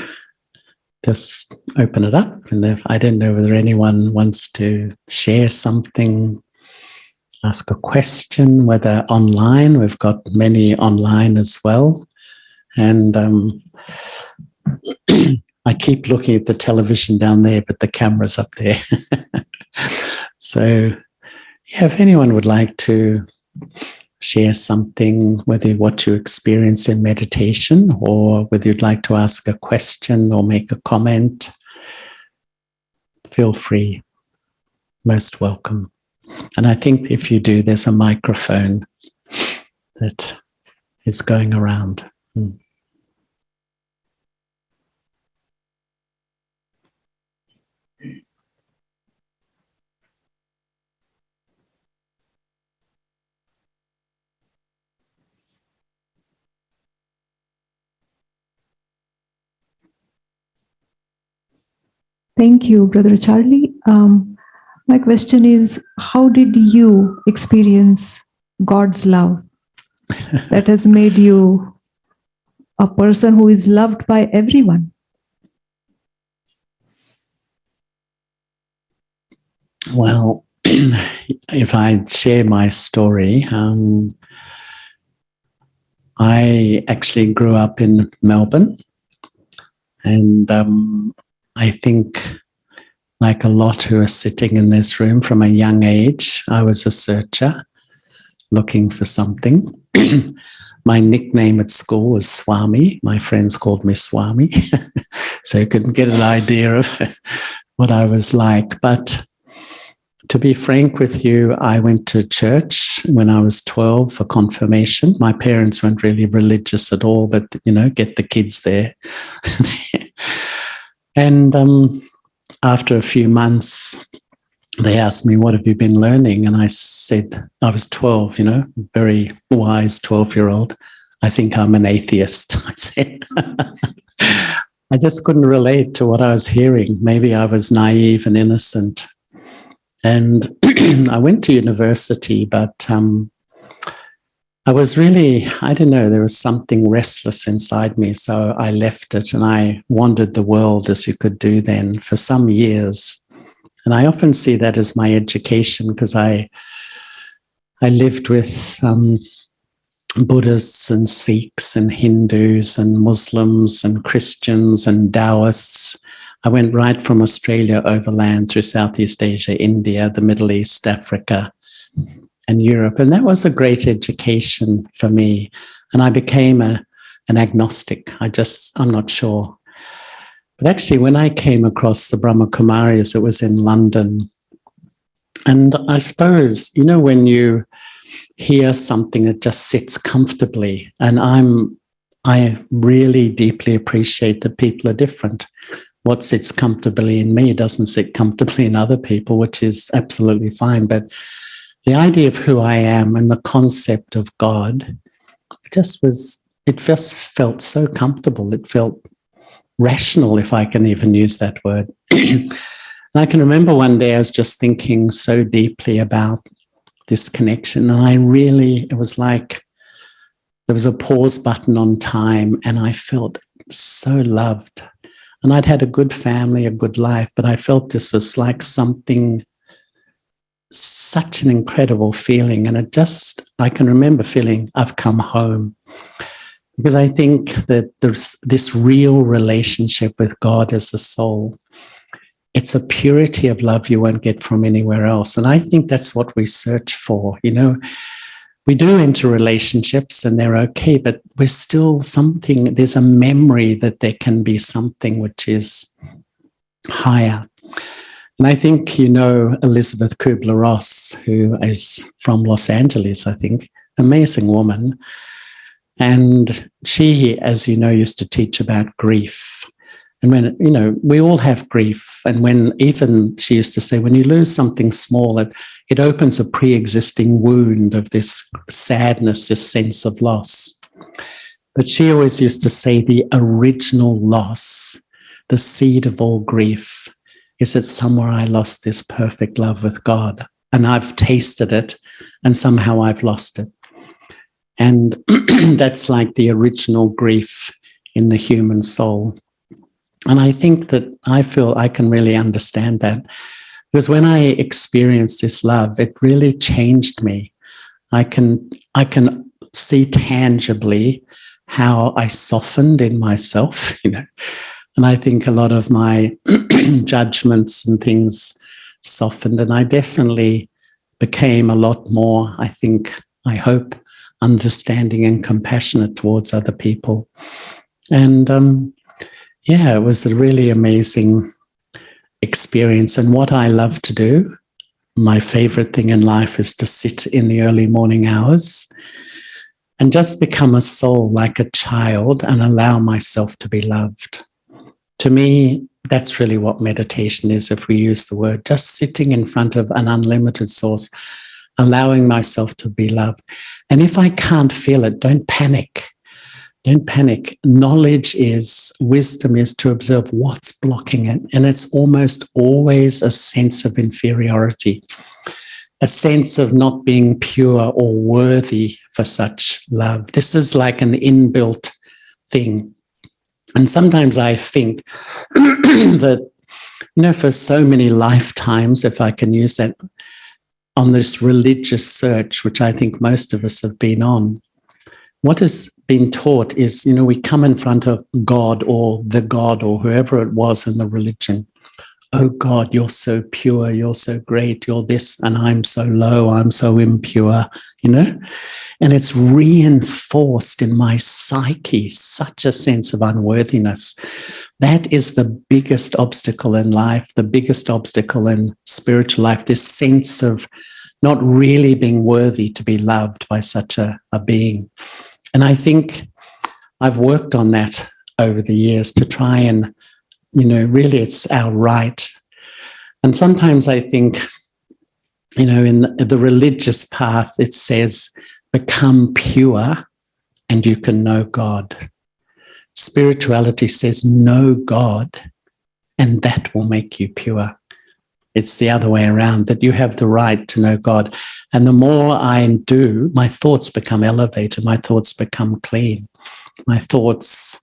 just open it up. And if I don't know whether anyone wants to share something, ask a question, whether online, we've got many online as well. And I keep looking at the television down there, but the camera's up there. So yeah, if anyone would like to share something, whether what you experience in meditation or whether you'd like to ask a question or make a comment, feel free. Most welcome. And I think if you do, there's a microphone that is going around. Thank you, Brother Charlie. My question is, how did you experience God's love that has made you a person who is loved by everyone? Well, if I share my story, I actually grew up in Melbourne, and I think, like a lot who are sitting in this room, from a young age, I was a searcher, looking for something. My nickname at school was Swami. My friends called me Swami, so you could get an idea of what I was like. But to be frank with you, I went to church when I was 12 for confirmation. My parents weren't really religious at all, but, get the kids there. And after a few months, they asked me, what have you been learning? And I said, I was 12, very wise 12-year-old. I think I'm an atheist, I said. I just couldn't relate to what I was hearing. Maybe I was naive and innocent. And I went to university, but I was really, I don't know, there was something restless inside me. So I left it and I wandered the world, as you could do then, for some years. And I often see that as my education, because I lived with Buddhists and Sikhs and Hindus and Muslims and Christians and Taoists. I went right from Australia overland through Southeast Asia, India, the Middle East, Africa, and Europe. And that was a great education for me. And I became an agnostic. I'm not sure. But actually, when I came across the Brahma Kumaris, it was in London. And I suppose, when you hear something that just sits comfortably, and I really deeply appreciate that people are different. What sits comfortably in me doesn't sit comfortably in other people, which is absolutely fine. But the idea of who I am and the concept of God it just felt so comfortable. It felt rational, if I can even use that word. And I can remember one day I was just thinking so deeply about this connection. And it was like there was a pause button on time, and I felt so loved. And I'd had a good family, a good life, but I felt this was like such an incredible feeling. And I can remember feeling I've come home, because I think that there's this real relationship with God as a soul. It's a purity of love you won't get from anywhere else. And I think that's what we search for. We do enter relationships and they're okay, but we're still there's a memory that there can be something which is higher. And I think, Elizabeth Kubler-Ross, who is from Los Angeles, I think, amazing woman. And she, as you know, used to teach about grief. And when, we all have grief. And when even she used to say, when you lose something small, it opens a pre-existing wound of this sadness, this sense of loss. But she always used to say the original loss, the seed of all grief, is that somewhere I lost this perfect love with God. And I've tasted it, and somehow I've lost it. And that's like the original grief in the human soul. And I think that I feel I can really understand that, because when I experienced this love, it really changed me. I can see tangibly how I softened in myself, and I think a lot of my judgments and things softened, and I definitely became a lot more, I hope, understanding and compassionate towards other people. And it was a really amazing experience. And what I love to do, my favorite thing in life, is to sit in the early morning hours and just become a soul like a child and allow myself to be loved. To me, that's really what meditation is, if we use the word, just sitting in front of an unlimited source, allowing myself to be loved. And if I can't feel it, don't panic. Don't panic. Wisdom is to observe what's blocking it. And it's almost always a sense of inferiority, a sense of not being pure or worthy for such love. This is like an inbuilt thing. And sometimes I think that, for so many lifetimes, if I can use that, on this religious search, which I think most of us have been on, what has been taught is, we come in front of God or the God or whoever it was in the religion. Oh God, you're so pure, you're so great, you're this, and I'm so low, I'm so impure, And it's reinforced in my psyche such a sense of unworthiness. That is the biggest obstacle in life, the biggest obstacle in spiritual life, this sense of not really being worthy to be loved by such a being. And I think I've worked on that over the years to try and, really it's our right. And sometimes I think, in the religious path, it says, become pure and you can know God. Spirituality says, know God and that will make you pure. It's the other way around, that you have the right to know God. And the more I do, my thoughts become elevated, my thoughts become clean. My thoughts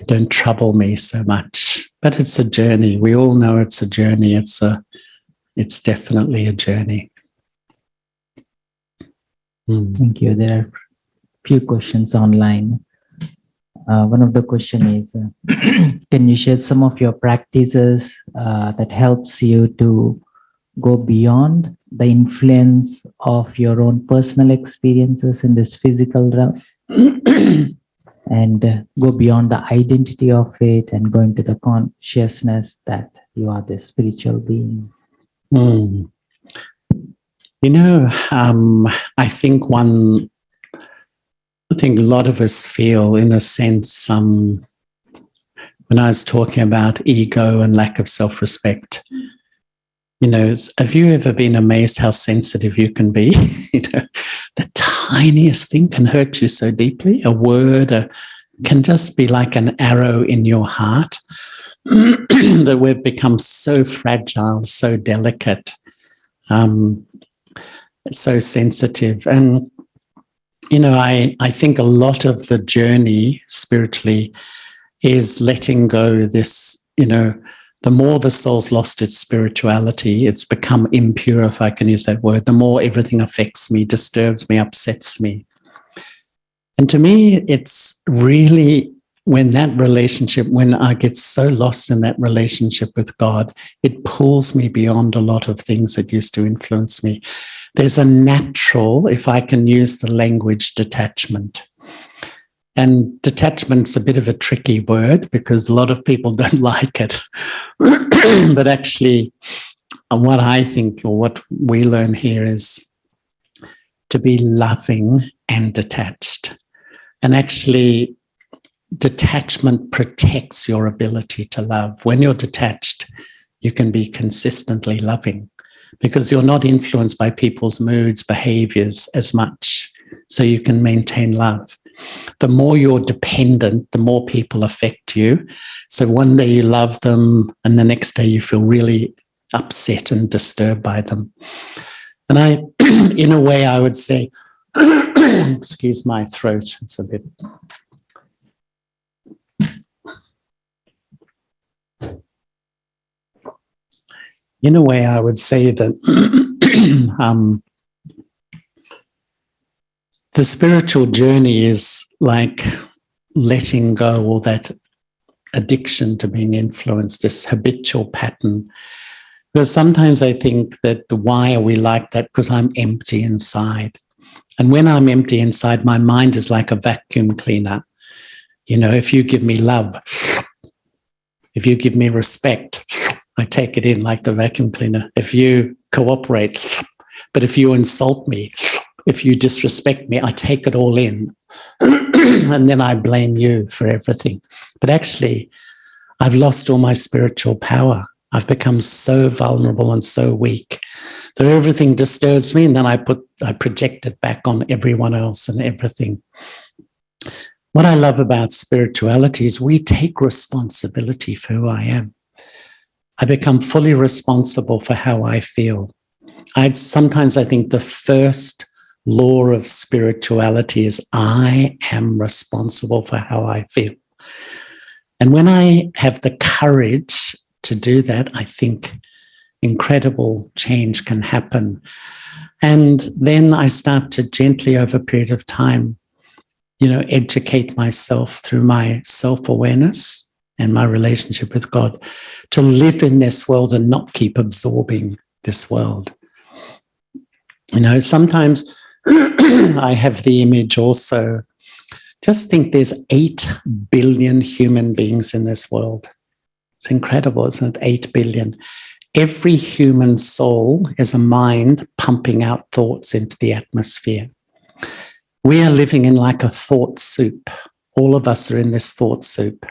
don't trouble me so much. But it's a journey. We all know it's a journey. It's definitely a journey. Thank you. There are few questions online. One of the question is, can you share some of your practices that helps you to go beyond the influence of your own personal experiences in this physical realm and go beyond the identity of it and go into the consciousness that you are the spiritual being? I think a lot of us feel, in a sense, when I was talking about ego and lack of self-respect, have you ever been amazed how sensitive you can be? The tiniest thing can hurt you so deeply. A word can just be like an arrow in your heart, that we've become so fragile, so delicate, so sensitive. And I think a lot of the journey spiritually is letting go this, the more the soul's lost its spirituality, it's become impure, if I can use that word, the more everything affects me, disturbs me, upsets me. And to me, it's really when I get so lost in that relationship with God, it pulls me beyond a lot of things that used to influence me. There's a natural, if I can use the language, detachment. And detachment's a bit of a tricky word because a lot of people don't like it. But actually, what I think, or what we learn here, is to be loving and detached. And actually, detachment protects your ability to love. When you're detached, you can be consistently loving because you're not influenced by people's moods, behaviors as much. So you can maintain love. The more you're dependent, the more people affect you. So one day you love them and the next day you feel really upset and disturbed by them. And I, in a way, I would say, excuse my throat, it's a bit. In a way, I would say that the spiritual journey is like letting go all that addiction to being influenced, this habitual pattern. Because sometimes I think that why are we like that? Because I'm empty inside. And when I'm empty inside, my mind is like a vacuum cleaner. You know, if you give me love, if you give me respect, I take it in like the vacuum cleaner. If you cooperate, but if you insult me, if you disrespect me, I take it all in. And then I blame you for everything. But actually, I've lost all my spiritual power. I've become so vulnerable and so weak. So everything disturbs me, and then I project it back on everyone else and everything. What I love about spirituality is we take responsibility for who I am. I become fully responsible for how I feel. Sometimes I think the first law of spirituality is I am responsible for how I feel. And when I have the courage to do that, I think incredible change can happen. And then I start to gently, over a period of time, educate myself through my self-awareness and my relationship with God to live in this world and not keep absorbing this world. Sometimes I have the image also, just think there's 8 billion human beings in this world. It's incredible, isn't it? 8 billion. Every human soul is a mind pumping out thoughts into the atmosphere. We are living in like a thought soup. All of us are in this thought soup.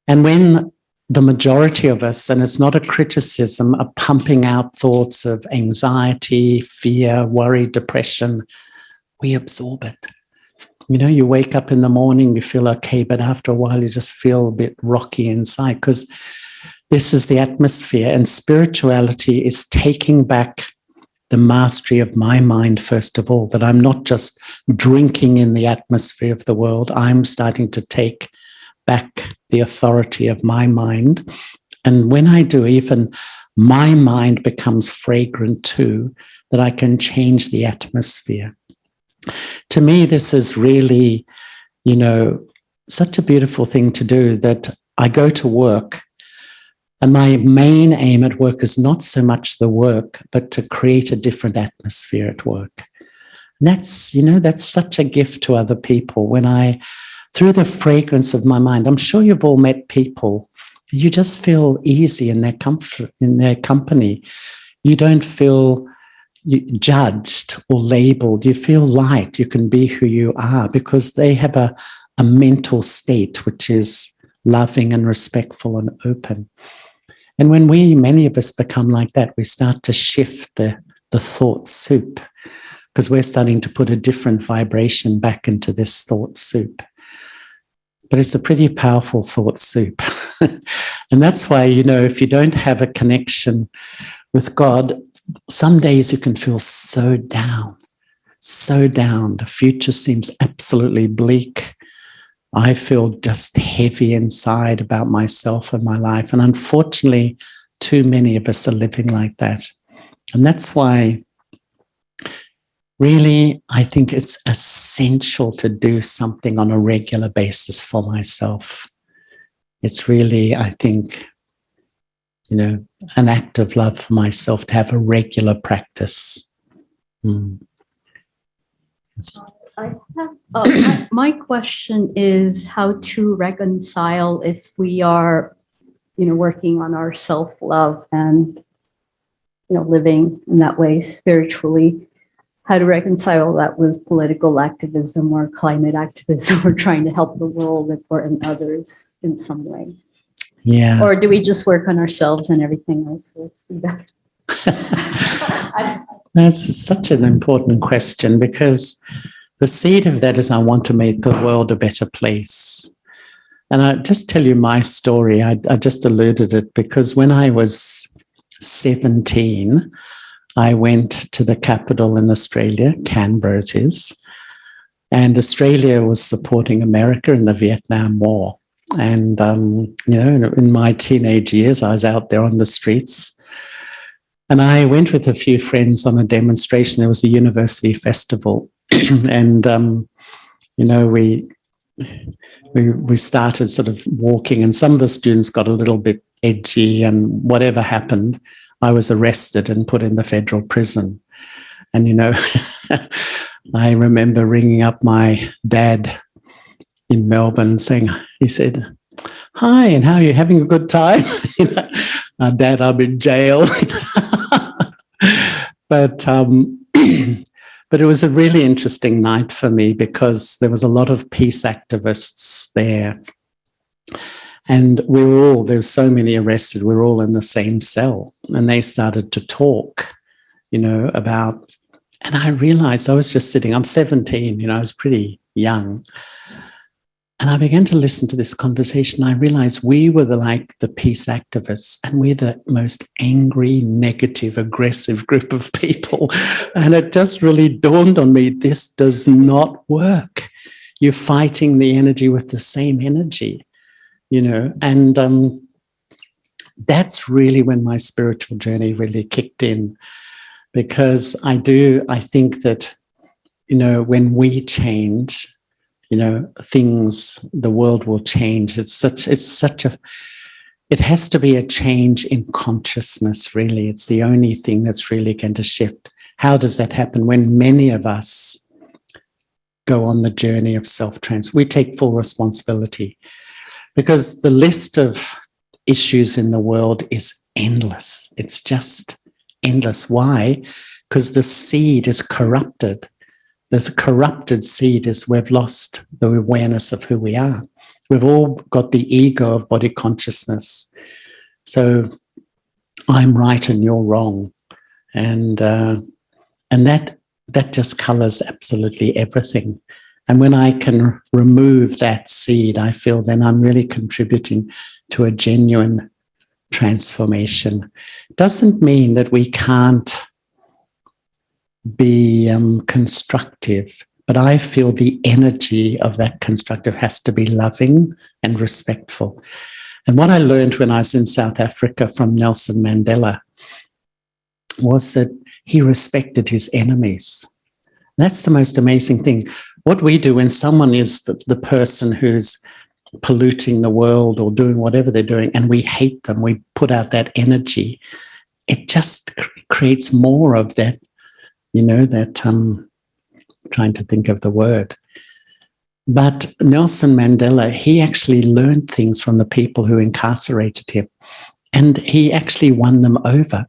And when the majority of us, and it's not a criticism, are pumping out thoughts of anxiety, fear, worry, depression, we absorb it. You wake up in the morning, you feel okay, but after a while you just feel a bit rocky inside because this is the atmosphere. And spirituality is taking back the mastery of my mind, first of all, that I'm not just drinking in the atmosphere of the world. I'm starting to take back the authority of my mind. And when I do, even my mind becomes fragrant too, that I can change the atmosphere. To me, this is really, such a beautiful thing to do, that I go to work and my main aim at work is not so much the work, but to create a different atmosphere at work. And that's such a gift to other people when through the fragrance of my mind, I'm sure you've all met people, you just feel easy in their comfort, in their company. You don't feel judged or labeled. You feel light. You can be who you are because they have a mental state which is loving and respectful and open. And when many of us become like that, we start to shift the thought soup because we're starting to put a different vibration back into this thought soup. But it's a pretty powerful thought soup. And that's why, if you don't have a connection with God, some days you can feel so down. The future seems absolutely bleak. I feel just heavy inside about myself and my life. And unfortunately, too many of us are living like that. And that's why really, I think it's essential to do something on a regular basis for myself. It's really, I think, an act of love for myself to have a regular practice. Yes. I have, my question is how to reconcile if we are, working on our self-love and, living in that way spiritually. how to reconcile that with political activism or climate activism or trying to help the world and others in some way? Yeah. Or do we just work on ourselves and everything else will be better? That's such an important question, because the seed of that is I want to make the world a better place. And I just tell you my story. I just alluded it because when I was 17, I went to the capital in Australia, Canberra it is, and Australia was supporting America in the Vietnam War. And, in my teenage years, I was out there on the streets. And I went with a few friends on a demonstration. There was a university festival. And, we started sort of walking, and some of the students got a little bit edgy, and whatever happened, I was arrested and put in the federal prison. And, I remember ringing up my dad in Melbourne saying, he said, "Hi, and how are you, having a good time?" "Dad, I'm in jail." But but it was a really interesting night for me because there was a lot of peace activists there. And there were so many arrested, we were all in the same cell. And they started to talk, about, and I realized I was just sitting, I'm 17, I was pretty young. And I began to listen to this conversation. I realized we were the peace activists, and we're the most angry, negative, aggressive group of people. And it just really dawned on me, this does not work. You're fighting the energy with the same energy, and that's really when my spiritual journey really kicked in, because I think that, when we change, the world will change. It has to be a change in consciousness, really. It's the only thing that's really going to shift. How does that happen? When many of us go on the journey of self-transformation, we take full responsibility, because the list of issues in the world is endless. It's just endless. Why? Because the seed is corrupted. There's a corrupted seed as we've lost the awareness of who we are. We've all got the ego of body consciousness. So I'm right and you're wrong. And that just colors absolutely everything. And when I can remove that seed, I feel then I'm really contributing to a genuine transformation. Doesn't mean that we can't be constructive, but I feel the energy of that constructive has to be loving and respectful. And what I learned when I was in South Africa from Nelson Mandela was that he respected his enemies. That's the most amazing thing. What we do when someone is the person who's polluting the world or doing whatever they're doing, and we hate them, we put out that energy, it just creates more of that, trying to think of the word. But Nelson Mandela, he actually learned things from the people who incarcerated him, and he actually won them over.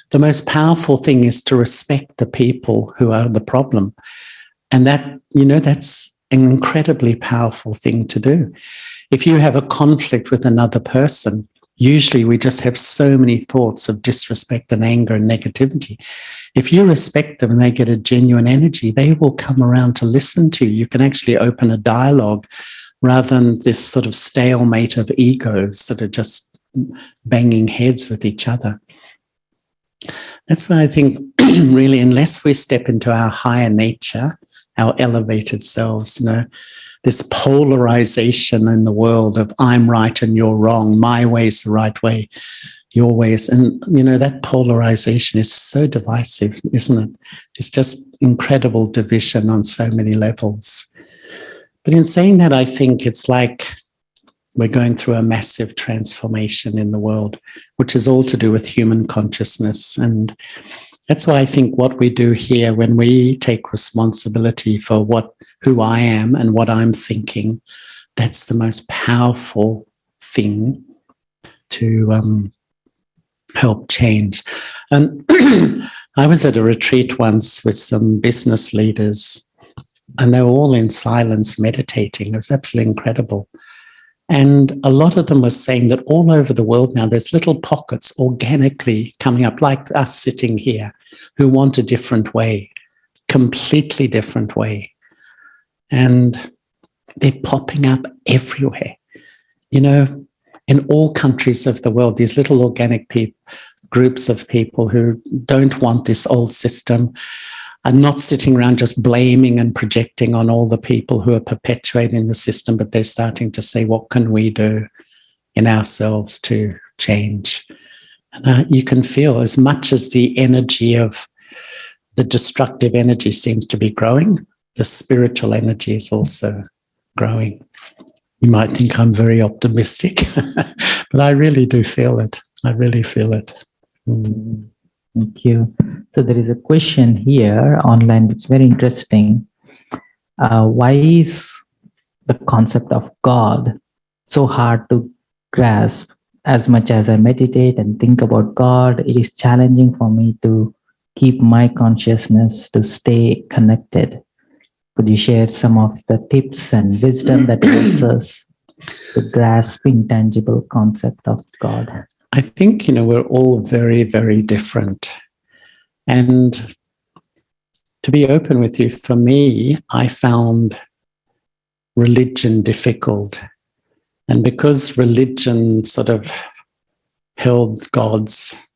The most powerful thing is to respect the people who are the problem. And that, that's an incredibly powerful thing to do. If you have a conflict with another person, usually we just have so many thoughts of disrespect and anger and negativity. If you respect them and they get a genuine energy, they will come around to listen to you. You can actually open a dialogue rather than this sort of stalemate of egos that are just banging heads with each other. That's why I think really, unless we step into our higher nature, our elevated selves, this polarization in the world of I'm right and you're wrong, my way is the right way, your way is, and that polarization is so divisive, isn't it? It's just incredible division on so many levels. But in saying that, I think it's like we're going through a massive transformation in the world, which is all to do with human consciousness. And that's why I think what we do here, when we take responsibility for who I am and what I'm thinking, that's the most powerful thing to help change. And I was at a retreat once with some business leaders, and they were all in silence meditating. It was absolutely incredible. And a lot of them were saying that all over the world now, there's little pockets organically coming up, like us sitting here, who want a different way, completely different way. And they're popping up everywhere. You know, in all countries of the world, these little organic groups of people who don't want this old system, are not sitting around just blaming and projecting on all the people who are perpetuating the system, but they're starting to say, what can we do in ourselves to change? And you can feel, as much as the energy of the destructive energy seems to be growing, the spiritual energy is also growing. You might think I'm very optimistic, but I really do feel it. I really feel it. Mm. Thank you. So there is a question here online that's very interesting. Why is the concept of God so hard to grasp? As much as I meditate and think about God, it is challenging for me to keep my consciousness to stay connected. Could you share some of the tips and wisdom that helps us to grasp intangible concept of God? I think, we're all very, very different. And to be open with you, for me, I found religion difficult. And because religion sort of held God's,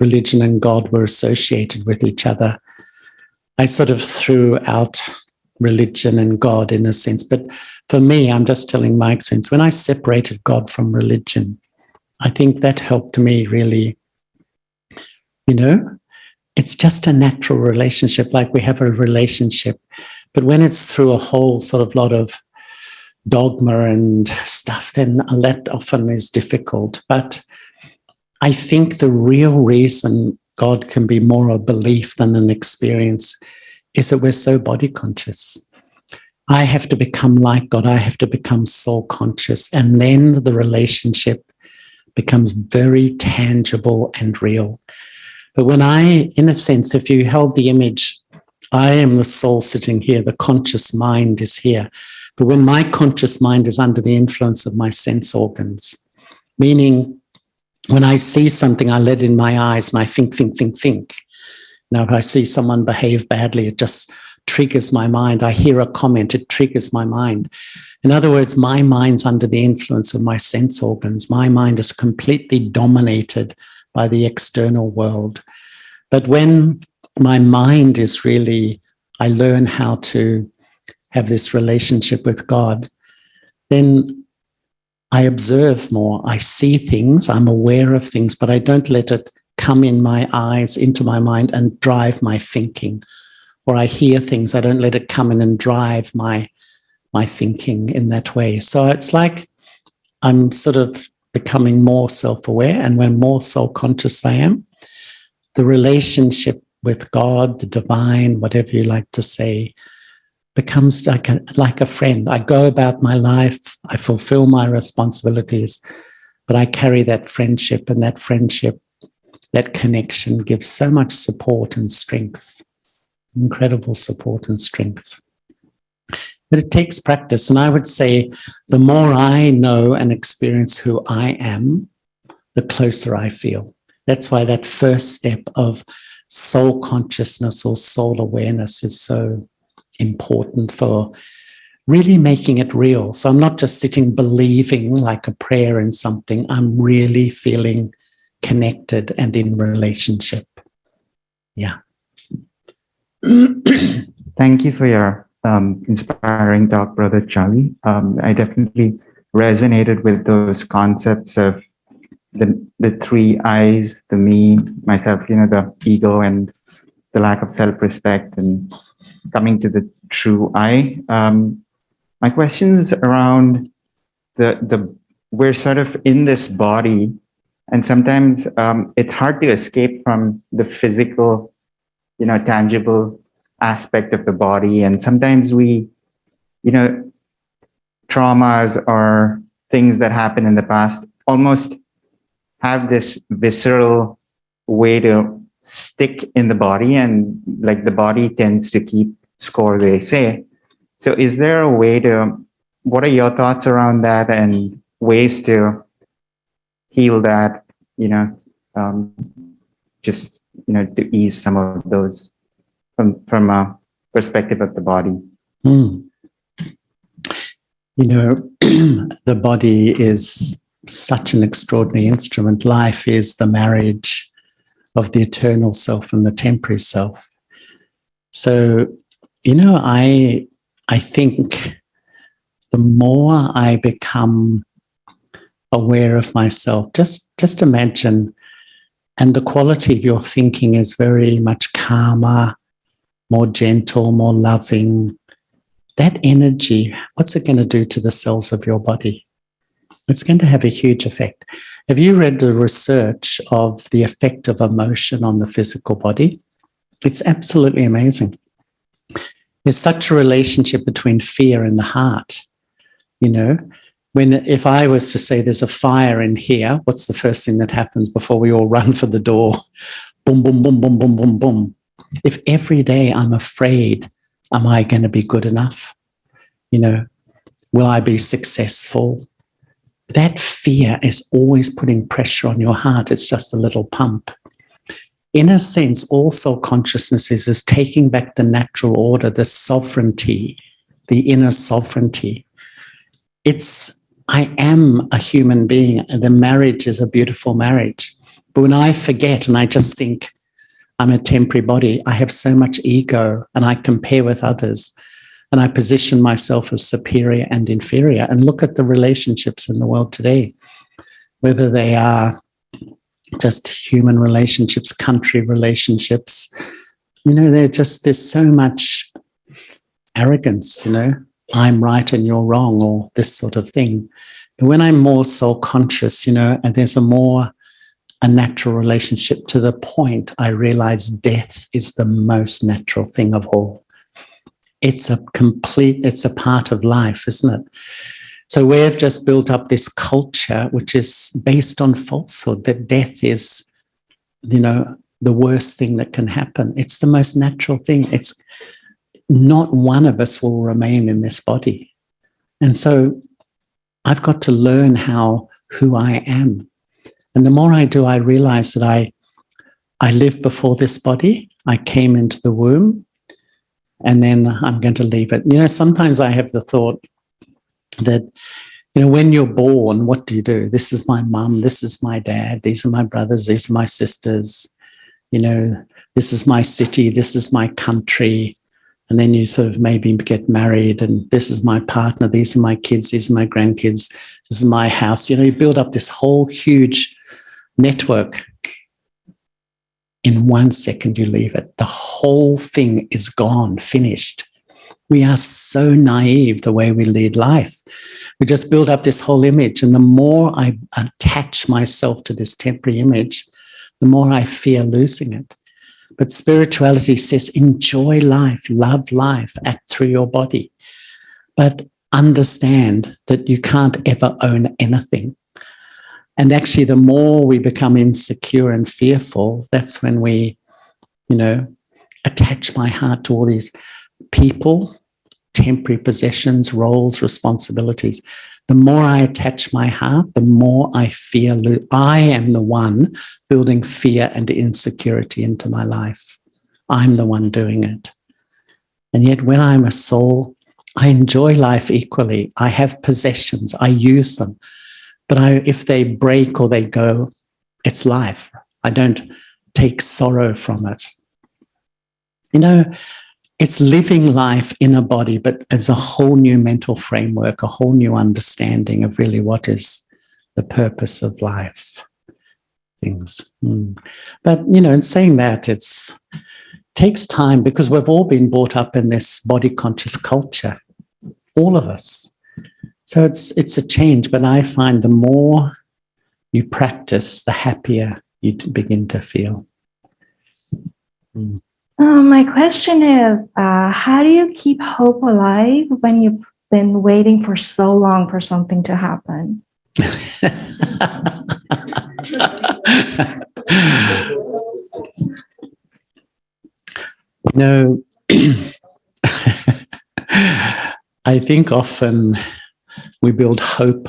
religion and God were associated with each other, I sort of threw out religion and God in a sense. But for me, I'm just telling my experience, when I separated God from religion, I think that helped me really, it's just a natural relationship, like we have a relationship. But when it's through a whole sort of lot of dogma and stuff, then that often is difficult. But I think the real reason God can be more a belief than an experience is that we're so body conscious. I have to become like God. I have to become soul conscious. And then the relationship becomes very tangible and real. But when in a sense, if you held the image, I am the soul sitting here, the conscious mind is here. But when my conscious mind is under the influence of my sense organs, meaning when I see something, I let in my eyes and I think. Now, if I see someone behave badly, it just triggers my mind. I hear a comment, it triggers my mind. In other words, my mind's under the influence of my sense organs. My mind is completely dominated by the external world. But when my mind is really, I learn how to have this relationship with God, then I observe more. I see things, I'm aware of things, but I don't let it come in my eyes, into my mind and drive my thinking. Or I hear things, I don't let it come in and drive my thinking in that way. So it's like I'm sort of becoming more self-aware, and when more soul-conscious I am, the relationship with God, the divine, whatever you like to say, becomes like a friend. I go about my life, I fulfill my responsibilities, but I carry that friendship, and that friendship, that connection gives so much support and strength, incredible support and strength. But it takes practice. And I would say the more I know and experience who I am, the closer I feel. That's why that first step of soul consciousness or soul awareness is so important for really making it real. So I'm not just sitting believing like a prayer in something. I'm really feeling connected and in relationship. Yeah. Thank you for your inspiring talk, Brother Charlie. I definitely resonated with those concepts of the three I's, the me, myself, the ego, and the lack of self-respect, and coming to the true I. My question is around we're sort of in this body, and sometimes it's hard to escape from the physical, tangible aspect of the body. And sometimes we, traumas or things that happen in the past almost have this visceral way to stick in the body, and like the body tends to keep score, they say. So is there a way to, what are your thoughts around that and ways to heal that, just, to ease some of those from a perspective of the body? Mm. The body is such an extraordinary instrument. Life is the marriage of the eternal self and the temporary self. So, I think the more I become aware of myself, just imagine, and the quality of your thinking is very much calmer, more gentle, more loving. That energy, what's it going to do to the cells of your body? It's going to have a huge effect. Have you read the research of the effect of emotion on the physical body? It's absolutely amazing. There's such a relationship between fear and the heart. If I was to say there's a fire in here, what's the first thing that happens before we all run for the door? Boom, boom, boom, boom, boom, boom, boom. If every day I'm afraid, am I going to be good enough? Will I be successful? That fear is always putting pressure on your heart. It's just a little pump. In a sense, all soul consciousness is taking back the natural order, the sovereignty, the inner sovereignty. I am a human being, and the marriage is a beautiful marriage. But when I forget and I just think I'm a temporary body, I have so much ego and I compare with others and I position myself as superior and inferior. And look at the relationships in the world today, whether they are just human relationships, country relationships, there's so much arrogance, I'm right and you're wrong, or this sort of thing. But when I'm more soul conscious, and there's a natural relationship, to the point I realize death is the most natural thing of all. It's a part of life, isn't it? So we've just built up this culture which is based on falsehood, that death is, the worst thing that can happen. It's the most natural thing. It's not one of us will remain in this body. And so I've got to learn who I am. And the more I do, I realize that I live before this body. I came into the womb, and then I'm going to leave it. Sometimes I have the thought that, when you're born, what do you do? This is my mum, this is my dad, these are my brothers, these are my sisters, this is my city, this is my country. And then you sort of maybe get married, and this is my partner, these are my kids, these are my grandkids, this is my house. You build up this whole huge network. In 1 second, you leave it. The whole thing is gone, finished. We are so naive the way we lead life. We just build up this whole image. And the more I attach myself to this temporary image, the more I fear losing it. But spirituality says, enjoy life, love life through your body. But understand that you can't ever own anything. And actually, the more we become insecure and fearful, that's when we, attach my heart to all these people, temporary possessions, roles, responsibilities. The more I attach my heart, the more I fear. I am the one building fear and insecurity into my life. I'm the one doing it. And yet when I'm a soul, I enjoy life equally. I have possessions. I use them. But if they break or they go, it's life. I don't take sorrow from it. It's living life in a body, but as a whole new mental framework, a whole new understanding of really what is the purpose of life. Things. But, in saying that, it takes time, because we've all been brought up in this body conscious culture, all of us. So it's a change, but I find the more you practice, the happier you begin to feel. My question is, how do you keep hope alive when you've been waiting for so long for something to happen? No, I think often we build hope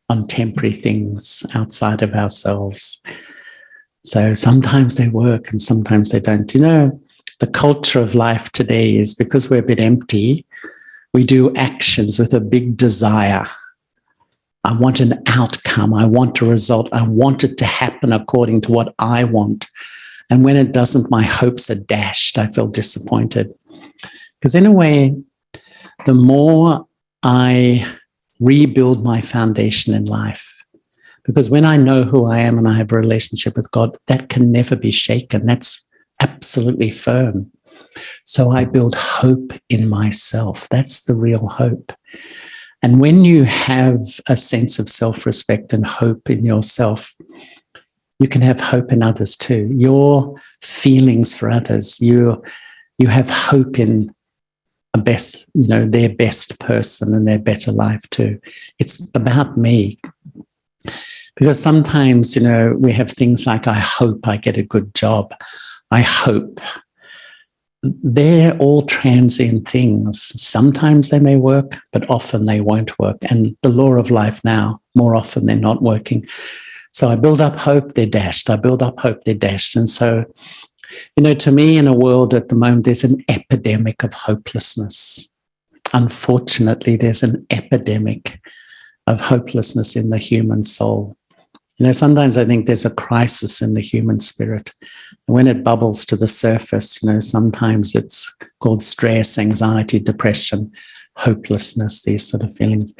on temporary things outside of ourselves. So sometimes they work and sometimes they don't. You know, the culture of life today is because we're a bit empty, we do actions with a big desire. I want an outcome. I want a result. I want it to happen according to what I want. And when it doesn't, my hopes are dashed. I feel disappointed. Because in a way, the more I rebuild my foundation in life, because when I know who I am and I have a relationship with God, that can never be shaken. That's absolutely firm. So I build hope in myself. That's the real hope. And when you have a sense of self-respect and hope in yourself, you can have hope in others too. Your feelings for others, you have hope in their best person and their better life too. It's about me. Because sometimes, we have things like, I hope I get a good job. I hope. They're all transient things. Sometimes they may work, but often they won't work. And the law of life now, more often they're not working. So I build up hope, they're dashed. I build up hope, they're dashed. And so, to me, in a world at the moment, there's an epidemic of hopelessness. Unfortunately, there's an epidemic of hopelessness in the human soul. Sometimes I think there's a crisis in the human spirit. And when it bubbles to the surface, sometimes it's called stress, anxiety, depression, hopelessness, these sort of feelings.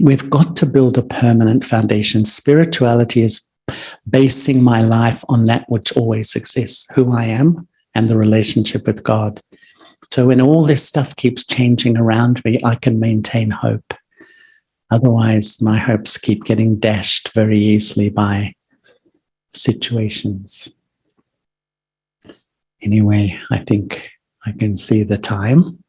We've got to build a permanent foundation. Spirituality is basing my life on that which always exists, who I am and the relationship with God. So when all this stuff keeps changing around me, I can maintain hope. Otherwise, my hopes keep getting dashed very easily by situations. Anyway, I think I can see the time.